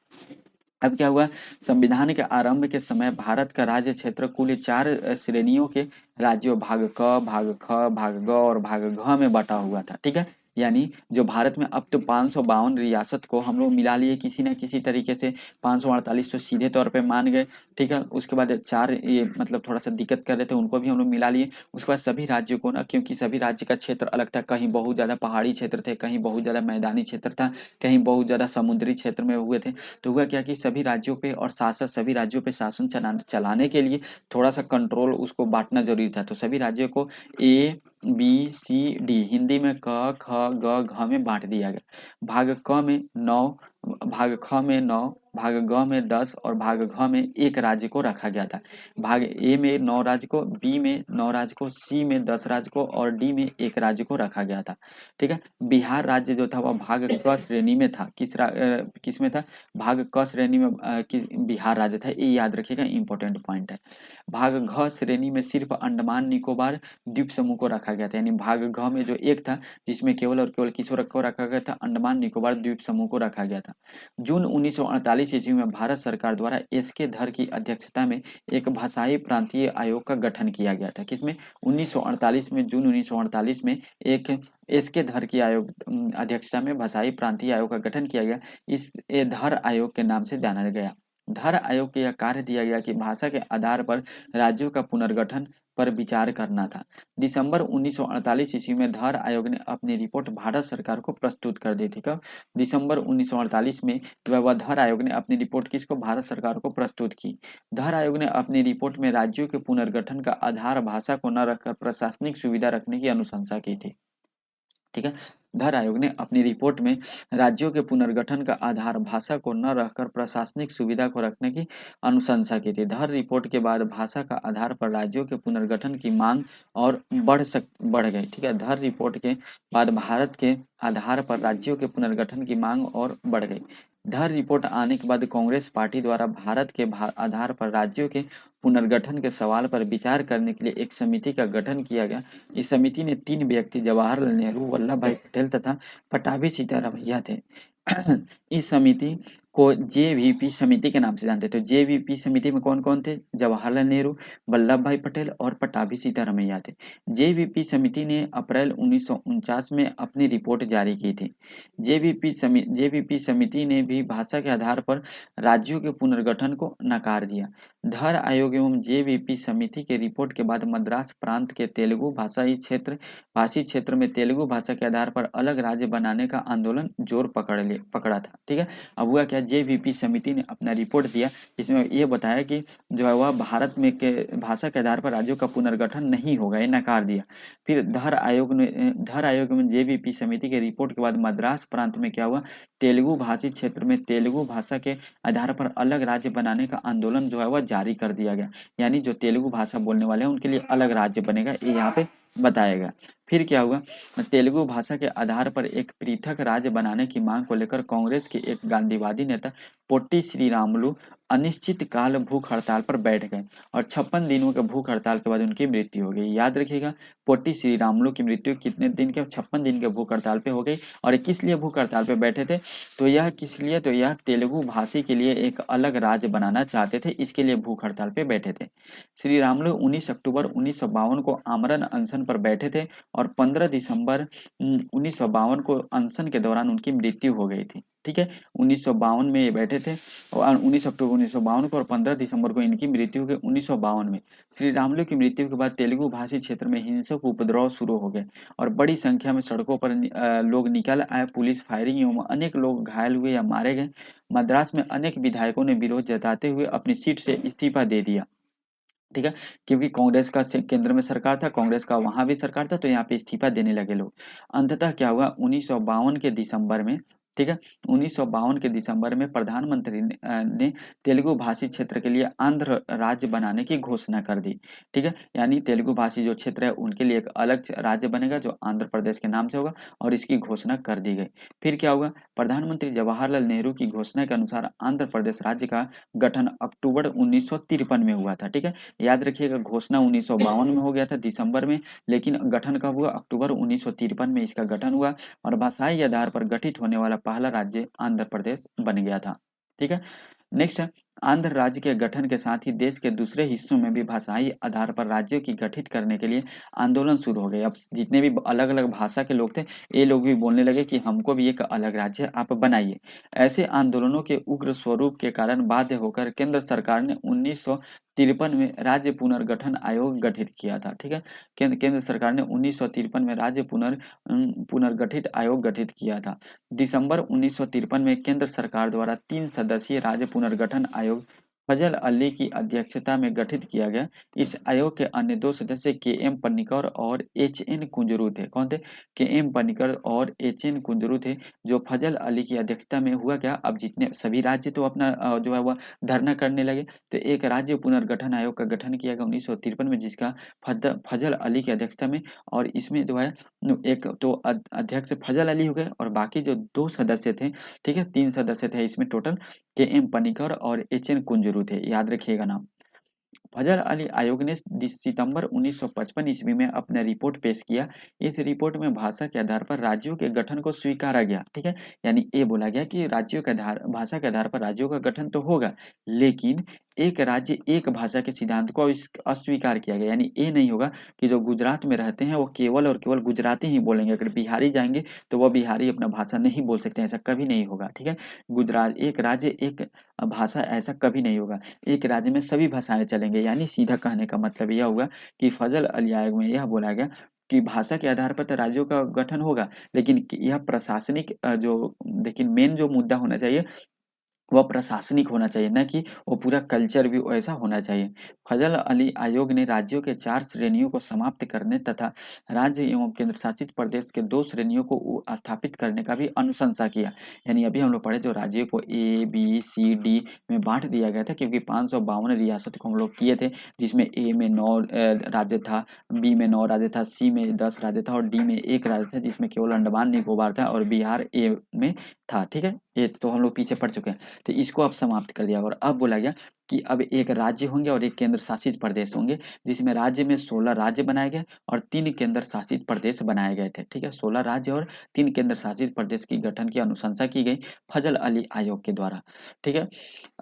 अब क्या हुआ? संविधान के आरंभ के समय भारत का राज्य क्षेत्र कुल 4 श्रेणियों के राज्यों भाग क, भाग ख, भाग ग और भाग घ में बटा हुआ था। ठीक है, यानी जो भारत में अब तो 552 रियासत को हम लोग मिला लिए किसी न किसी तरीके से, 548 तो सीधे तौर पे मान गए। ठीक है, उसके बाद 4 ये मतलब थोड़ा सा दिक्कत कर रहे थे, उनको भी हम लोग मिला लिए। उसके बाद सभी राज्यों को ना, क्योंकि सभी राज्य का क्षेत्र अलग था, कहीं बहुत ज्यादा पहाड़ी क्षेत्र थे, कहीं बहुत ज्यादा मैदानी क्षेत्र था, कहीं बहुत ज्यादा समुद्री क्षेत्र में हुए थे। तो हुआ क्या कि सभी राज्यों पे शासन चलाने के लिए थोड़ा सा कंट्रोल उसको बांटना जरूरी था। तो सभी राज्यों को ABCD हिंदी में क ख ग घ में बांट दिया गया। भाग क में 9, भाग ख में 9, भाग ग में 10 और भाग घ में एक राज्य को रखा गया था। भाग ए में 9 राज्य को, बी में 9 राज्य को, सी में 10 राज्य को और डी में एक राज्य को रखा गया था। ठीक है, बिहार राज्य जो था वह भाग क श्रेणी में था। किस में था? भाग क श्रेणी में बिहार राज्य था, ये याद रखिएगा, इंपॉर्टेंट पॉइंट है। भाग घ श्रेणी में सिर्फ अंडमान निकोबार द्वीप समूह को रखा गया था, यानी भाग घ में जो एक था जिसमें केवल और केवल किसको रखा गया था? अंडमान निकोबार द्वीप समूह को रखा गया था। जून 1948 ईस्वी में भारत सरकार द्वारा SK धर की अध्यक्षता में एक भाषाई प्रांतीय आयोग का गठन किया गया था। किसमें? 1948 में, जून 1948 में एक SK धर की अध्यक्षता में भाषाई प्रांतीय आयोग का गठन किया गया। इस धर आयोग के नाम से जाना गया। धर आयोग को यह कार्य दिया गया कि भाषा के आधार पर राज्यों का पुनर्गठन पर विचार करना था। दिसंबर 1948 ईस्वी में धर आयोग ने अपनी रिपोर्ट भारत सरकार को प्रस्तुत कर दी थी। कब? दिसंबर 1948 में वह धर आयोग ने अपनी रिपोर्ट किसको? भारत सरकार को प्रस्तुत की। धर आयोग ने अपनी रिपोर्ट में राज्यों के पुनर्गठन का आधार भाषा को न रखकर प्रशासनिक सुविधा रखने की अनुशंसा की थी। ठीक है, धर आयोग ने अपनी रिपोर्ट में राज्यों के पुनर्गठन का आधार भाषा को न रखकर प्रशासनिक सुविधा को रखने की अनुशंसा की थी। धर रिपोर्ट के बाद भाषा का आधार पर राज्यों के पुनर्गठन की मांग और बढ़ गई। ठीक है, धर रिपोर्ट के बाद भारत के आधार पर राज्यों के पुनर्गठन की मांग और बढ़ गई। धर रिपोर्ट आने के बाद कांग्रेस पार्टी द्वारा भारत के आधार पर राज्यों के पुनर्गठन के सवाल पर विचार करने के लिए एक समिति का गठन किया गया। इस समिति ने 3 व्यक्ति जवाहरलाल नेहरू, वल्लभ भाई पटेल तथा पटाभी सीतारामैया थे। इस समिति को जेवीपी समिति के नाम से जानते थे। जेवीपी समिति में कौन कौन थे? जवाहरलाल नेहरू, वल्लभ भाई पटेल और पट्टाभी सीतारमैया थे। जेवीपी समिति ने अप्रैल 1949 में अपनी रिपोर्ट जारी की थी। जेवीपी समिति ने भी भाषा के आधार पर राज्यों के पुनर्गठन को नकार दिया। धर आयोग एवं जेवीपी समिति के रिपोर्ट के बाद मद्रास प्रांत के तेलुगु भाषी क्षेत्र में तेलुगु भाषा के आधार पर अलग राज्य बनाने का आंदोलन जोर पकड़ा था। ठीक है, अब हुआ क्या, जेवीपी समिति ने अपना रिपोर्ट दिया, इसमें ये बताया कि जो है वह भारत में के भाषा के आधार पर राज्यों का पुनर्गठन नहीं होगा, ये नकार दिया। फिर धर आयोग में जेवीपी समिति के रिपोर्ट के बाद मद्रास प्रांत में क्या हुआ, तेलुगु भाषी क्षेत्र में तेलुगु भाषा के आधार पर अलग राज्य बनाने का आंदोलन जो है वह जारी कर दिया गया। यानी जो तेलुगु भाषा बोलने वाले हैं उनके लिए अलग राज्य बनेगा, ये यहाँ पे बताया गया। फिर क्या हुआ, तेलुगु भाषा के आधार पर एक पृथक राज्य बनाने की मांग को लेकर कांग्रेस के एक गांधीवादी नेता पोट्टी श्रीरामुलु अनिश्चित काल भूख हड़ताल पर बैठ गए और 56 दिनों के भूख हड़ताल के बाद उनकी मृत्यु हो गई। याद रखिएगा, पोट्टी श्रीरामुलु की मृत्यु कितने दिन के, 56 दिन के भूख हड़ताल पे हो गई। और ये किस लिए भूख हड़ताल पे बैठे थे, तो यह किस लिए, तो यह तेलुगु भाषी के लिए एक अलग राज्य बनाना चाहते थे, इसके लिए भूख हड़ताल पे बैठे थे। श्री रामुलु 19 अक्टूबर 1952 को आमरण अनशन पर बैठे थे और 15 दिसंबर 1952 को अनशन के दौरान उनकी मृत्यु हो गई थी। ठीक है, 1952 में ये बैठे थे और 19 अक्टूबर 1952 को और 15 दिसंबर को इनकी मृत्यु हो गई 1952 में। श्री रामुलु की मृत्यु के बाद तेलुगु भाषी क्षेत्र में हिंसक उपद्रव शुरू हो गए और बड़ी संख्या में सड़कों पर लोग निकल आए, पुलिस फायरिंग एवं अनेक लोग घायल हुए या मारे गए। मद्रास में अनेक विधायकों ने विरोध जताते हुए अपनी सीट से इस्तीफा दे दिया। ठीक है, क्योंकि कांग्रेस का केंद्र में सरकार था, कांग्रेस का वहां भी सरकार था, तो यहाँ पे इस्तीफा देने लगे लोग। अंततः क्या हुआ, 1952 के दिसंबर में, ठीक है, 1952 के दिसंबर में प्रधानमंत्री ने तेलुगु भाषी क्षेत्र के लिए आंध्र राज्य बनाने की घोषणा कर दी। ठीक है, यानी तेलुगु भाषी जो क्षेत्र है उनके लिए एक अलग राज्य बनेगा जो आंध्र प्रदेश के नाम से होगा और इसकी घोषणा कर दी गई। फिर क्या हुआ, प्रधानमंत्री जवाहरलाल नेहरू की घोषणा के अनुसार आंध्र प्रदेश राज्य का गठन अक्टूबर 1953 में हुआ था। ठीक है, याद रखिएगा, घोषणा 1952 में हो गया था दिसंबर में, लेकिन गठन कब हुआ, अक्टूबर 1953 में इसका गठन हुआ और भाषाई आधार पर गठित होने वाला पहला राज्य आंध्र प्रदेश बन गया था। ठीक है, नेक्स्ट है, आंध्र राज्य के गठन के साथ ही देश के दूसरे हिस्सों में भी भाषाई आधार पर राज्यों की गठित करने के लिए आंदोलन शुरू हो गए। अब जितने भी अलग अलग भाषा के लोग थे, ये लोग भी बोलने लगे कि हमको भी एक अलग राज्य आप बनाइए। ऐसे आंदोलनों के उग्र स्वरूप के कारण बाध्य होकर केंद्र सरकार ने 1953 में राज्य पुनर्गठन आयोग गठित किया था। ठीक है, केंद्र सरकार ने 1953 में राज्य पुनर्गठित आयोग गठित किया था। दिसंबर 1953 में केंद्र सरकार द्वारा 3 सदस्यीय राज्य पुनर्गठन आयोग फजल अली की अध्यक्षता में गठित किया गया। इस आयोग के अन्य 2 सदस्य के एम पन्नीकर और एच एन कुंजरू थे। कौन थे? के एम पन्नीकर और एच एन कुंजरू थे। जो फजल अली की अध्यक्षता में हुआ क्या, अब जितने सभी राज्य तो अपना जो है वह धरना करने लगे, तो एक राज्य पुनर्गठन आयोग का गठन किया गया 1953 में, जिसका फजल अली की अध्यक्षता में। और इसमें जो है एक तो अध्यक्ष फजल अली हो गए और बाकी जो 2 सदस्य थे, ठीक है, 3 सदस्य थे इसमें टोटल, के एम पनिकर और एच एन कुंजरू थे, याद रखिएगा नाम। फजल अली आयोग ने सितंबर 1955 ईस्वी में अपना रिपोर्ट पेश किया। इस रिपोर्ट में भाषा के आधार पर राज्यों के गठन को स्वीकारा गया। ठीक है, यानी ये बोला गया कि राज्यों के आधार भाषा के आधार पर राज्यों का गठन तो होगा, लेकिन एक राज्य एक भाषा के सिद्धांत को अस्वीकार किया गया। यानी ये नहीं होगा कि जो गुजरात में रहते हैं वो केवल और केवल गुजराती ही बोलेंगे, अगर बिहारी जाएंगे तो वह बिहारी अपना भाषा नहीं बोल सकते, ऐसा कभी नहीं होगा। ठीक है, गुजरात एक राज्य एक भाषा, ऐसा कभी नहीं होगा। एक राज्य में सभी भाषाएं चलेंगे। यानी सीधा कहने का मतलब यह हुआ कि फजल अली आयोग में यह बोला गया कि भाषा के आधार पर तो राज्यों का गठन होगा, लेकिन यह प्रशासनिक जो, लेकिन मेन जो मुद्दा होना चाहिए वह प्रशासनिक होना चाहिए, न कि वो पूरा कल्चर भी वैसा होना चाहिए। फजल अली आयोग ने राज्यों के 4 श्रेणियों को समाप्त करने तथा राज्य एवं केंद्र शासित प्रदेश के 2 श्रेणियों को स्थापित करने का भी अनुशंसा किया। यानी अभी हम लोग पढ़े जो राज्यों को ए बी सी डी में बांट दिया गया था, क्योंकि 552 रियासत को हम लोग किए थे, जिसमें ए में 9 राज्य था, बी में 9 राज्य था, सी में 10 राज्य था और डी में 1 राज्य था, जिसमें केवल अंडमान निकोबार था और बिहार ए में था। ठीक है, ये तो हम लोग पीछे पढ़ चुके हैं। तो इसको अब समाप्त कर दिया और अब बोला गया कि अब एक राज्य होंगे और एक केंद्र शासित प्रदेश होंगे, जिसमें राज्य में 16 राज्य बनाए गए और 3 केंद्र शासित प्रदेश बनाए गए थे। ठीक है, 16 राज्य और 3 केंद्र शासित प्रदेश की गठन की अनुशंसा की गई फजल अली आयोग के द्वारा। ठीक है,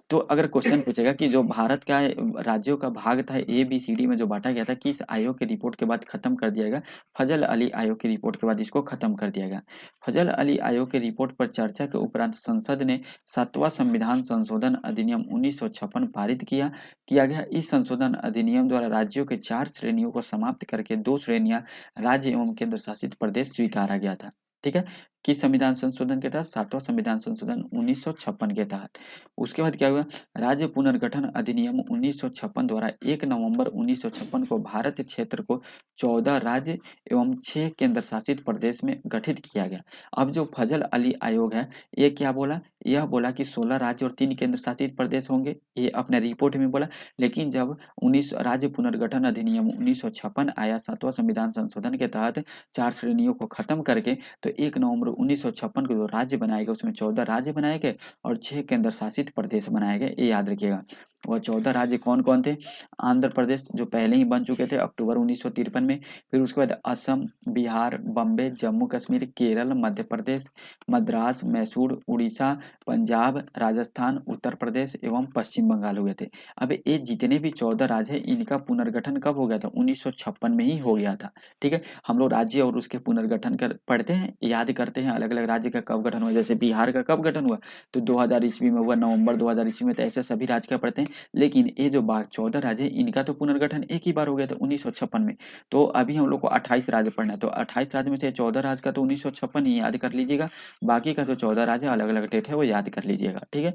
तो अगर क्वेश्चन पूछेगा कि जो भारत का राज्यों का भाग था ए बी सी डी में जो बांटा गया था, किस आयोग की रिपोर्ट के बाद खत्म कर दिया गया? फजल अली आयोग की रिपोर्ट के बाद इसको खत्म कर दिया गया। फजल अली आयोग की रिपोर्ट पर चर्चा के उपरांत संसद ने 7वां संविधान संशोधन अधिनियम 1956 पारित किया गया। इस संशोधन अधिनियम द्वारा राज्यों के 4 श्रेणियों को समाप्त करके 2 श्रेणियां राज्य एवं केंद्र शासित प्रदेश स्वीकारा गया था। ठीक है, किस संविधान संशोधन के तहत? 7वां संविधान संशोधन 1956 के तहत। उसके बाद क्या हुआ? राज्य पुनर्गठन अधिनियम 1956 द्वारा 1 नवंबर 1956 को भारत क्षेत्र को 14 राज्य एवं 6 केंद्र शासित प्रदेश में गठित किया गया। अब जो फजल अली आयोग है, ये क्या बोला? यह बोला कि 16 राज्य और 3 केंद्र शासित प्रदेश होंगे, ये अपने रिपोर्ट में बोला। लेकिन जब 19 राज्य पुनर्गठन अधिनियम 1956 आया 7वां संविधान संशोधन के तहत 4 श्रेणियों को खत्म करके, तो 1 नवंबर 1956 को जो राज्य बनाए गए उसमें 14 राज्य बनाए गए और 6 केंद्र शासित प्रदेश बनाए गए, ये याद रखिएगा। वह 14 राज्य कौन कौन थे? आंध्र प्रदेश जो पहले ही बन चुके थे अक्टूबर 1953 में, फिर उसके बाद असम, बिहार, बम्बे, जम्मू कश्मीर, केरल, मध्य प्रदेश, मद्रास, मैसूर, उड़ीसा, पंजाब, राजस्थान, उत्तर प्रदेश एवं पश्चिम बंगाल हुए थे। अब ये जितने भी 14 राज्य हैं, इनका पुनर्गठन कब हो गया था? 1956 में ही हो गया था। ठीक है, हम लोग राज्य और उसके पुनर्गठन कर पढ़ते हैं, याद करते हैं अलग अलग राज्य का कब गठन हुआ। जैसे बिहार का कब गठन हुआ? तो 2000 ईस्वी में हुआ, नवंबर 2000 ईस्वी में। तो ऐसे सभी राज्य का पढ़ते हैं। लेकिन ये जो 14 राज्य है, इनका तो पुनर्गठन एक ही बार हो गया था 1956 में। तो अभी हम लोग को 28 राज्य पढ़ना है, तो 28 राज्य में से 14 राज्य का तो 1956 ही याद कर लीजिएगा। बाकी का जो 14 राज्य अलग अलग डेट है वो याद कर लीजिएगा। ठीक है,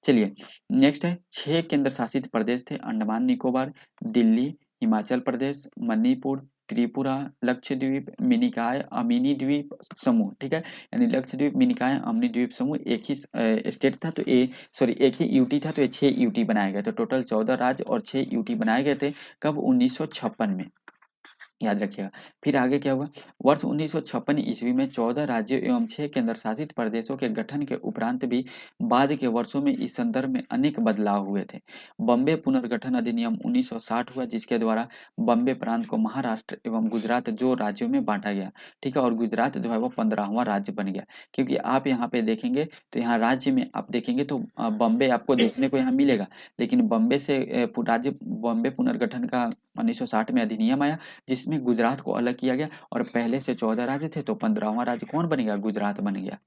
चलिए नेक्स्ट है 6 केंद्र शासित प्रदेश थे अंडमान निकोबार, दिल्ली, हिमाचल प्रदेश, मणिपुर, त्रिपुरा, लक्षद्वीप, मिनिकॉय, अमीनी द्वीप समूह। ठीक है, यानी लक्षद्वीप, मिनिकॉय, अमीनी द्वीप समूह एक ही स्टेट था, तो ए सॉरी एक ही यूटी था, तो ये 6 यूटी बनाए गए। तो टोटल 14 राज्य और 6 यूटी बनाए गए थे। कब? 1956 में, याद रखिएगा। फिर आगे क्या हुआ? वर्ष 1956 ईस्वी में 14 राज्यों एवं 6 केंद्र शासित प्रदेशों के गठन के उपरांत भी बाद के वर्षों में इस संदर्भ में अनेक बदलाव हुए थे। बॉम्बे पुनर्गठन अधिनियम 1960 हुआ, जिसके द्वारा बॉम्बे प्रांत को महाराष्ट्र एवं गुजरात जो राज्यों में बांटा गया। ठीक है, और गुजरात जो है वो 15वां राज्य बन गया। क्योंकि आप यहाँ पे देखेंगे तो यहाँ राज्य में आप देखेंगे तो बॉम्बे आपको देखने को यहाँ मिलेगा। लेकिन बॉम्बे से राज्य बॉम्बे पुनर्गठन का 1960 में अधिनियम आया, जिसमें गुजरात को अलग किया गया और पहले से 14 राज्य थे, तो 15वां राज्य कौन बन गया? गुजरात बन गया।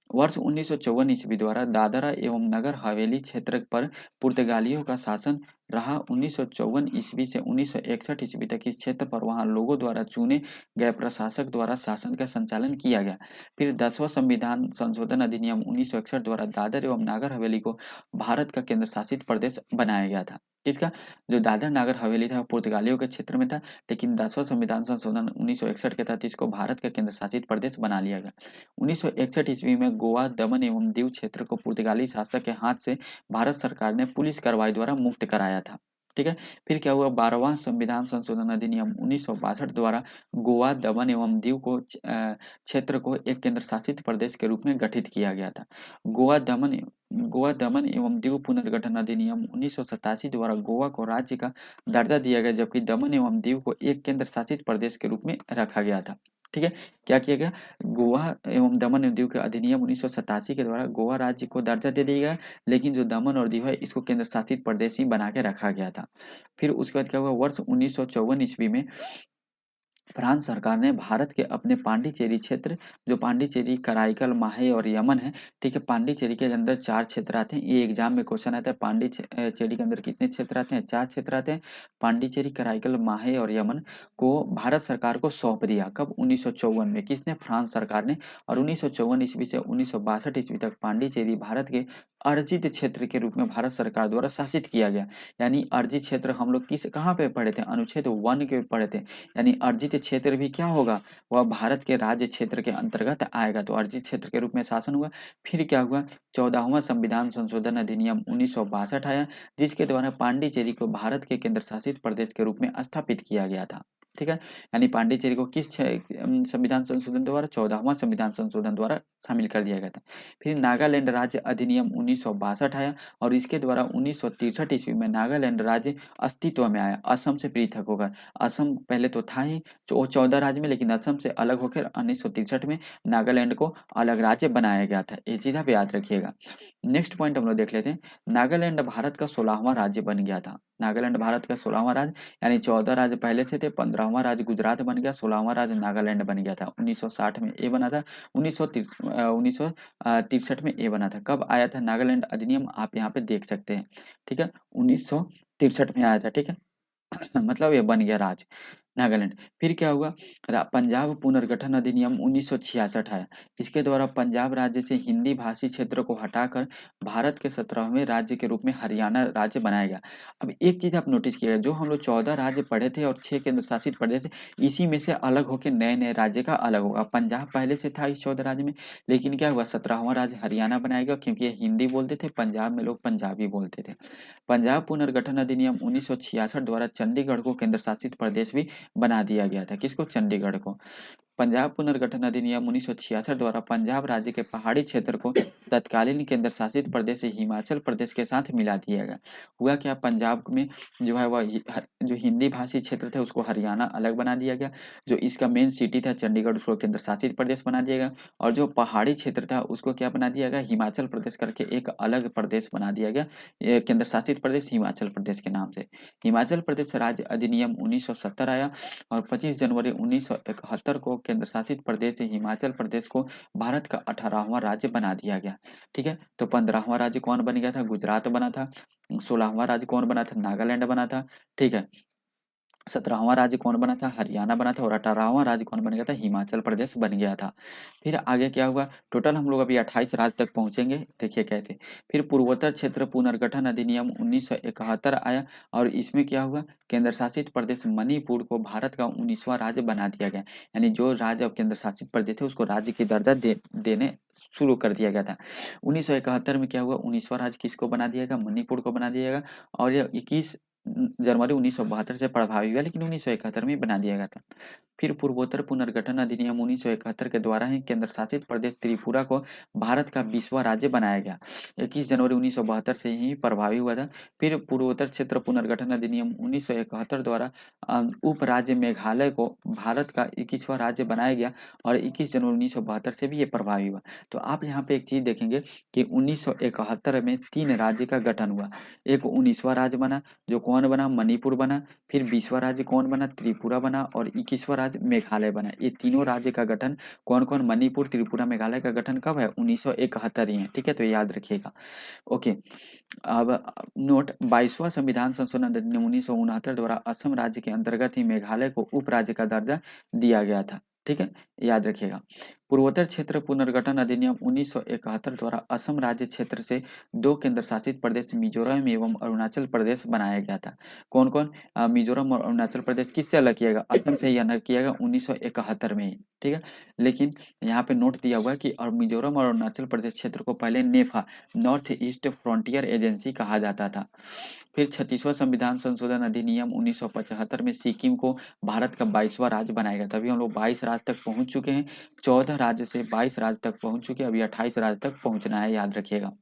वर्ष 1954 ईस्वी द्वारा दादरा एवं नगर हवेली क्षेत्र पर पुर्तगालियों का शासन रहा। 1954 ईस्वी से 1961 ईस्वी तक इस क्षेत्र पर वहां लोगों द्वारा चुने गए प्रशासक द्वारा शासन का संचालन किया गया। फिर 10वां संविधान संशोधन अधिनियम 1961 द्वारा दादर एवं नागर हवेली को भारत का केंद्र शासित प्रदेश बनाया गया था। किसका? जो दादर नागर हवेली था वो पुर्तगालियों के क्षेत्र में था, लेकिन 10वां संविधान संशोधन 1961 के तहत इसको भारत का केंद्र शासित प्रदेश बना लिया गया। 1961 ईस्वी में गोवा, दमन एवं दीव क्षेत्र को पुर्तगाली शासक के हाथ से भारत सरकार ने पुलिस कार्रवाई द्वारा मुक्त कराया था। ठीक है, फिर क्या हुआ? 12वां संविधान संशोधन अधिनियम 1962 द्वारा गोवा, दमन एवं दीव को क्षेत्र को एक केंद्र शासित प्रदेश के रूप में गठित किया गया था। गोवा, दमन एवं दीव पुनर्गठन अधिनियम 1987 द्वारा गोवा को राज्य का दर्जा दिया गया, जबकि दमन एवं दीव को एक केंद्र शासित प्रदेश के रूप में रखा गया था। ठीक है, क्या किया गया? गोवा एवं दमन एवं दीव के अधिनियम 1987 के द्वारा गोवा राज्य को दर्जा दे दिया गया, लेकिन जो दमन और दीव है इसको केंद्र शासित प्रदेश ही बना के रखा गया था। फिर उसके बाद क्या हुआ? वर्ष 1954 ईस्वी में फ्रांस सरकार ने भारत के अपने पांडिचेरी क्षेत्र, जो पांडिचेरी, कराईकल, माहे और यमन है। ठीक है, पांडिचेरी के अंदर 4 क्षेत्र आते हैं। ये एग्जाम में क्वेश्चन आता है, पांडिचेरी के अंदर कितने क्षेत्र आते हैं? 4 क्षेत्र आते हैं। पांडिचेरी, कराईकल, माहे और यमन को भारत सरकार को सौंप दिया। कब? 1954 में। किसने? फ्रांस सरकार ने। और 1954 ईस्वी से 1962 ईस्वी तक पांडिचेरी भारत के अर्जित क्षेत्र के रूप में भारत सरकार द्वारा शासित किया गया। यानी अर्जित क्षेत्र हम लोग किस कहाँ पे पढ़े थे? अनुच्छेद 1 के पढ़े थे। यानी अर्जित क्षेत्र भी क्या होगा? वह भारत के राज्य क्षेत्र के अंतर्गत आएगा, तो अर्जित क्षेत्र के रूप में शासन हुआ। फिर क्या हुआ? 14वां संविधान संशोधन अधिनियम 1962 आया, जिसके द्वारा पांडिचेरी को भारत के केंद्र शासित प्रदेश के रूप में स्थापित किया गया था। ठीक है। यानी पांडिचेरी को किस संविधान संशोधन द्वारा, 14वां संविधान संशोधन द्वारा शामिल कर दिया गया था। फिर नागालैंड राज्य अधिनियम 1962 आया और इसके द्वारा 1963 ईस्वी में नागालैंड राज्य अस्तित्व में आया, असम से पृथक होकर। असम पहले तो था ही 14 राज्य में, लेकिन असम से अलग होकर 1963 में नागालैंड को अलग राज्य बनाया गया था। ये चीज आप याद रखिएगा। नेक्स्ट पॉइंट हम लोग देख लेते हैं। नागालैंड भारत का 16वां राज्य बन गया था। नागालैंड भारत का 16वां राज्य, यानी 14 राज्य पहले से थे, 15वां राज्य गुजरात बन गया, 16वां राज्य नागालैंड बन गया था। 1960 में ये बना था, 1963 में ये बना था। कब आया था नागालैंड अधिनियम, आप यहाँ पे देख सकते हैं। ठीक है, 1963 में आया था। ठीक है मतलब ये बन गया राज्य नागालैंड। फिर क्या हुआ, पंजाब पुनर्गठन अधिनियम 1966 आया। इसके द्वारा पंजाब राज्य से हिंदी भाषी क्षेत्र को हटाकर भारत के 17वें राज्य के रूप में हरियाणा राज्य बनाया गया। अब एक चीज आप नोटिस किया, जो हम लोग 14 राज्य पढ़े थे और 6 केंद्र शासित प्रदेश थे, इसी में से अलग होकर नए नए राज्य का अलग होगा। पंजाब पहले से था इस 14 राज्य में, लेकिन क्या हुआ, 17वां राज्य हरियाणा बनाया गया, क्योंकि ये हिंदी बोलते थे, पंजाब में लोग पंजाबी बोलते थे। पंजाब पुनर्गठन अधिनियम 1966 द्वारा चंडीगढ़ को केंद्र शासित प्रदेश भी बना दिया गया था। किसको, चंडीगढ़ को। पंजाब पुनर्गठन अधिनियम 1966 द्वारा पंजाब राज्य के पहाड़ी क्षेत्र को तत्कालीन केंद्र शासित प्रदेश हिमाचल प्रदेश के साथ मिला दिया गया। हुआ क्या, पंजाब में जो है वह जो हिंदी भाषी क्षेत्र थे उसको हरियाणा अलग बना दिया गया, जो इसका मेन सिटी था चंडीगढ़ उसको केंद्र शासित प्रदेश बना दिया गया, और जो पहाड़ी क्षेत्र था उसको क्या बना दिया गया, हिमाचल प्रदेश करके एक अलग प्रदेश बना दिया गया, ये केंद्र शासित प्रदेश हिमाचल प्रदेश के नाम से। हिमाचल प्रदेश राज्य अधिनियम 1970 आया और 25 जनवरी 1971 को केंद्र शासित प्रदेश हिमाचल प्रदेश को भारत का 18वां राज्य बना दिया गया। ठीक है, तो 15वां राज्य कौन बन गया था, गुजरात बना था। 16वां राज्य कौन बना था, नागालैंड बना था। ठीक है, 17वां राज्य कौन बना था, हरियाणा बना था, और 18वां राज्य कौन बन गया था, हिमाचल प्रदेश बन गया था। फिर आगे क्या हुआ, टोटल हम लोग अभी 28 राज्य तक पहुंचेंगे, देखिए कैसे। फिर पूर्वोत्तर क्षेत्र पुनर्गठन अधिनियम 1971 आया और इसमें क्या हुआ, केंद्र शासित प्रदेश मणिपुर को भारत का 19वां राज्य बना दिया गया। यानी जो राज्य अब केंद्र शासित प्रदेश थे उसको राज्य की दर्जा देने शुरू कर दिया गया था। 1971 में क्या हुआ, 19वां राज्य किसको बना दिया गया, मणिपुर को बना दिया गया, और यह 21 जनवरी 1972 से प्रभावी हुआ, लेकिन 1971 में बना दिया गया था। फिर पूर्वोत्तर पुनर्गठन अधिनियम 1971 के द्वारा ही केंद्र शासित प्रदेश त्रिपुरा को भारत का 20वां राज्य बनाया गया। 21 जनवरी 1972 से ही प्रभावी हुआ था। फिर पूर्वोत्तर क्षेत्र पुनर्गठन अधिनियम 1971 द्वारा उप राज्य मेघालय को भारत का 21वां राज्य बनाया गया और 21 जनवरी 1972 से भी ये प्रभावी हुआ। तो आप यहाँ पे एक चीज देखेंगे कि 1971 में 3 राज्य का गठन हुआ। एक 19वां राज्य बना, जो कौन बना, मणिपुर बना। फिर 20वां राज्य कौन बना, त्रिपुरा बना, और 21वां राज्य मेघालय बना। ये तीनों राज्य का गठन कौन कौन, मणिपुर, त्रिपुरा, मेघालय का गठन कब है, 1971 ही है। ठीक है, तो याद रखिएगा। ओके, अब नोट, 22वां संविधान संशोधन अधिनियम 1969 द्वारा असम राज्य के अंतर्गत ही मेघालय को उप राज्य का दर्जा दिया गया था। ठीक है, याद रखिएगा। पूर्वोत्तर क्षेत्र पुनर्गठन अधिनियम 1971 द्वारा असम राज्य क्षेत्र से 2 केंद्र शासित प्रदेश मिजोरम एवं अरुणाचल प्रदेश बनाया गया था। कौन कौन, मिजोरम और अरुणाचल प्रदेश किससे अलग किया गया, असम से ही अलग किया गया 1971 में ही। ठीक है, लेकिन यहाँ पे नोट दिया हुआ है कि और मिजोरम और अरुणाचल प्रदेश क्षेत्र को पहले नेफा, नॉर्थ ईस्ट फ्रंटियर एजेंसी कहा जाता था। फिर 36वां संविधान संशोधन अधिनियम 1975 में सिक्किम को भारत का 22वां राज्य बनाया गया था। अभी हम लोग 22 राज्य तक पहुंच चुके हैं, 14 राज्य से 22 राज्य तक पहुंच चुके हैं, अभी 28 राज्य तक पहुंचना है, याद रखिएगा।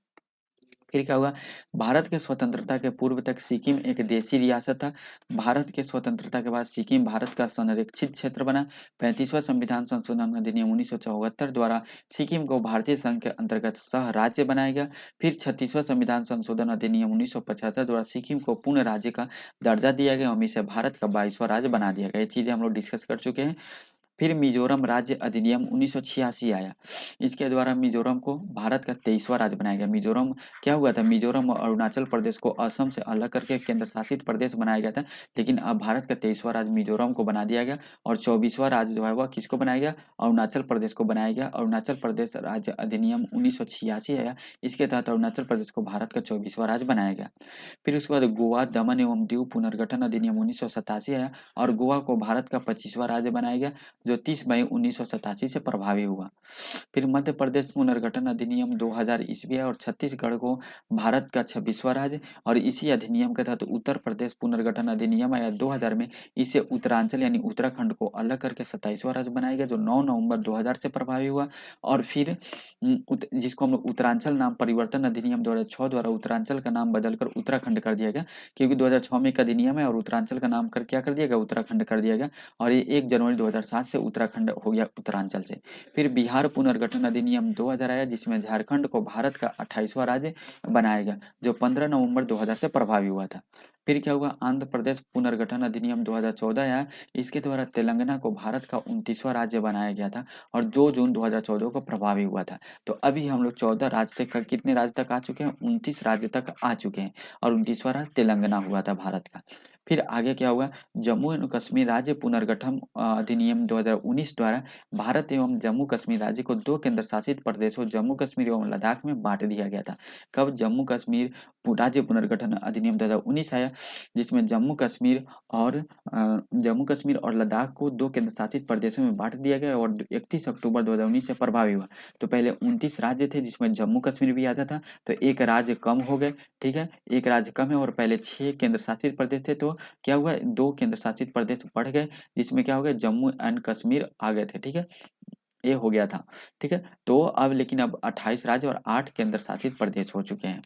फिर क्या हुआ, भारत के स्वतंत्रता के पूर्व तक सिक्किम एक देशी रियासत था। भारत के स्वतंत्रता के बाद सिक्किम भारत का संरक्षित क्षेत्र बना। 35वां संविधान संशोधन अधिनियम 1974 द्वारा सिक्किम को भारतीय संघ के अंतर्गत सह राज्य बनाया गया। फिर 36वां संविधान संशोधन अधिनियम 1975 द्वारा सिक्किम को पूर्ण राज्य का दर्जा दिया गया और इसे भारत का 22वां राज्य बना दिया गया। ये चीजें हम लोग डिस्कस कर चुके हैं। फिर मिजोरम राज्य अधिनियम 1986 आया। इसके द्वारा मिजोरम को भारत का 23वां राज्य बनाया गया। मिजोरम क्या हुआ था, मिजोरम और अरुणाचल प्रदेश को असम से अलग करके केंद्र शासित प्रदेश बनाया गया था, लेकिन अब भारत का 23वां राज्य मिजोरम को बना दिया गया और 24वां राज्य जो है वह किसको बनाया गया, अरुणाचल प्रदेश को बनाया गया। अरुणाचल प्रदेश राज्य अधिनियम 1986 आया, इसके तहत अरुणाचल प्रदेश को भारत का 24वां राज्य बनाया गया। फिर उसके बाद गोवा, दमन एवं दीव पुनर्गठन अधिनियम 1987 आया और गोवा को भारत का 25वां राज्य बनाया गया। जो 30 मई 1987 से प्रभावी हुआ। फिर मध्य प्रदेश पुनर्गठन अधिनियम 2000 ईस्वी है और छत्तीसगढ़ को भारत का 26वां राज्य, और इसी अधिनियम के तहत उत्तर प्रदेश पुनर्गठन अधिनियम आया 2000 में। इससे उत्तरांचल यानी उत्तराखंड को अलग करके 27वां राज्य बनाया गया, जो 9 नवंबर 2000 से प्रभावी हुआ। और फिर जिसको हम लोग उत्तरांचल नाम परिवर्तन अधिनियम 2006 द्वारा उत्तरांचल का नाम बदलकर उत्तराखंड कर दिया गया, क्योंकि 2006 में एक अधिनियम है और उत्तरांचल का नाम कर क्या कर दिया गया, उत्तराखंड कर दिया गया। और ये 1 जनवरी 2007 से उत्तराखंड हो गया उत्तरांचल से। फिर बिहार पुनर्गठन अधिनियम 2000 आया, जिसमें झारखंड को भारत का 28वां राज्य बनाया गया, जो 15 नवंबर 2000 से प्रभावी हुआ था। फिर क्या हुआ, आंध्र प्रदेश पुनर्गठन अधिनियम 2014 आया। इसके द्वारा तेलंगाना को भारत का 29वां राज्य बनाया गया था और 2 जून 2014 को प्रभावी हुआ था। तो अभी हम लोग 14 राज्य से कितने राज्य तक आ चुके हैं, 29 राज्य तक आ चुके हैं, और 29वां राज्य तेलंगाना हुआ था भारत का। फिर आगे क्या हुआ, जम्मू एंड कश्मीर राज्य पुनर्गठन अधिनियम 2019 द्वारा भारत एवं जम्मू कश्मीर राज्य को 2 केंद्र शासित प्रदेशों जम्मू कश्मीर एवं लद्दाख में बांट दिया गया था। कब, जम्मू कश्मीर राज्य पुनर्गठन अधिनियम 2019 आया, जिसमें जम्मू कश्मीर और लद्दाख को 2 केंद्र शासित प्रदेशों में बांट दिया गया और 31 अक्टूबर 2019 से प्रभावी हुआ। तो पहले 29 राज्य थे, जिसमें जम्मू कश्मीर भी आता था, तो एक राज्य कम हो गए। ठीक है, एक राज्य कम है, और पहले 6 केंद्र शासित प्रदेश थे, तो क्या हुआ, 2 केंद्र शासित प्रदेश बढ़ गए, जिसमें क्या हो गया, जम्मू एंड कश्मीर आ गए थे। ठीक है, ये हो गया था। ठीक है, तो अब लेकिन अब 28 राज्य और 8 केंद्र शासित प्रदेश हो चुके हैं।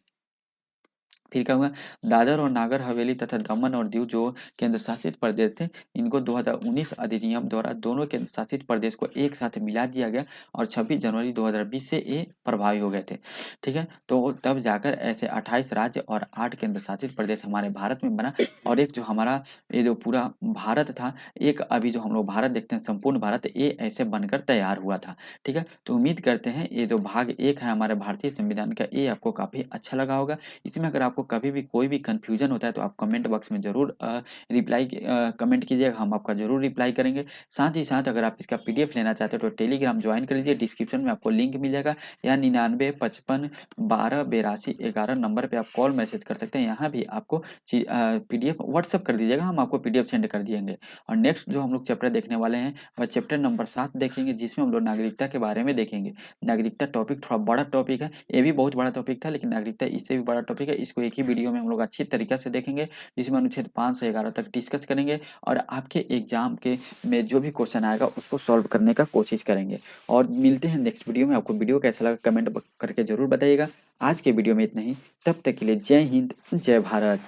फिर क्या हुआ, दादर और नागर हवेली तथा दमन और दीव जो केंद्र शासित प्रदेश थे, इनको 2019 अधिनियम द्वारा दोनों केंद्र शासित प्रदेश को एक साथ मिला दिया गया और 26 जनवरी 2020 से ये प्रभावी हो गए थे। ठीक है, तो तब जाकर ऐसे 28 राज्य और 8 केंद्र शासित प्रदेश हमारे भारत में बना। और एक जो हमारा ये जो पूरा भारत था, एक अभी जो हम लोग भारत देखते हैं संपूर्ण भारत, ये ऐसे बनकर तैयार हुआ था। ठीक है, तो उम्मीद करते हैं ये जो भाग 1 है हमारे भारतीय संविधान का, ये आपको काफी अच्छा लगा होगा। इसमें अगर आपको कभी भी कोई भी कन्फ्यूजन होता है तो आप कमेंट बॉक्स में ज़रूर कमेंट कीजिएगा, हम आपका ज़रूर रिप्लाई करेंगे। साथ ही साथ अगर आप इसका पीडीएफ लेना चाहते हो तो टेलीग्राम ज्वाइन कर लीजिए, डिस्क्रिप्शन में आपको लिंक मिल जाएगा, या 9955128211 नंबर पे आप कॉल मैसेज कर सकते हैं। यहाँ भी आपको पीडीएफ व्हाट्सअप कर दीजिएगा, हम आपको पीडीएफ सेंड कर दिएंगे। और नेक्स्ट जो हम लोग चैप्टर देखने वाले हैं वह चैप्टर नंबर 7 देखेंगे, जिसमें हम लोग नागरिकता के बारे में देखेंगे। नागरिकता टॉपिक थोड़ा बड़ा टॉपिक है, ये भी बहुत बड़ा टॉपिक था, लेकिन नागरिकता इससे भी बड़ा टॉपिक है। इसको एक ही वीडियो में हम लोग अच्छी तरीके से देखेंगे, जिसमें अनुच्छेद 5 से 11 तक डिस्कस करेंगे और आपके एग्जाम के में जो भी क्वेश्चन आएगा उसको सॉल्व करने का कोशिश करेंगे। और मिलते हैं नेक्स्ट वीडियो में। आपको वीडियो कैसा लगा कमेंट करके जरूर बताइएगा। आज के वीडियो में इतना ही, तब तक के लिए जय हिंद, जय भारत।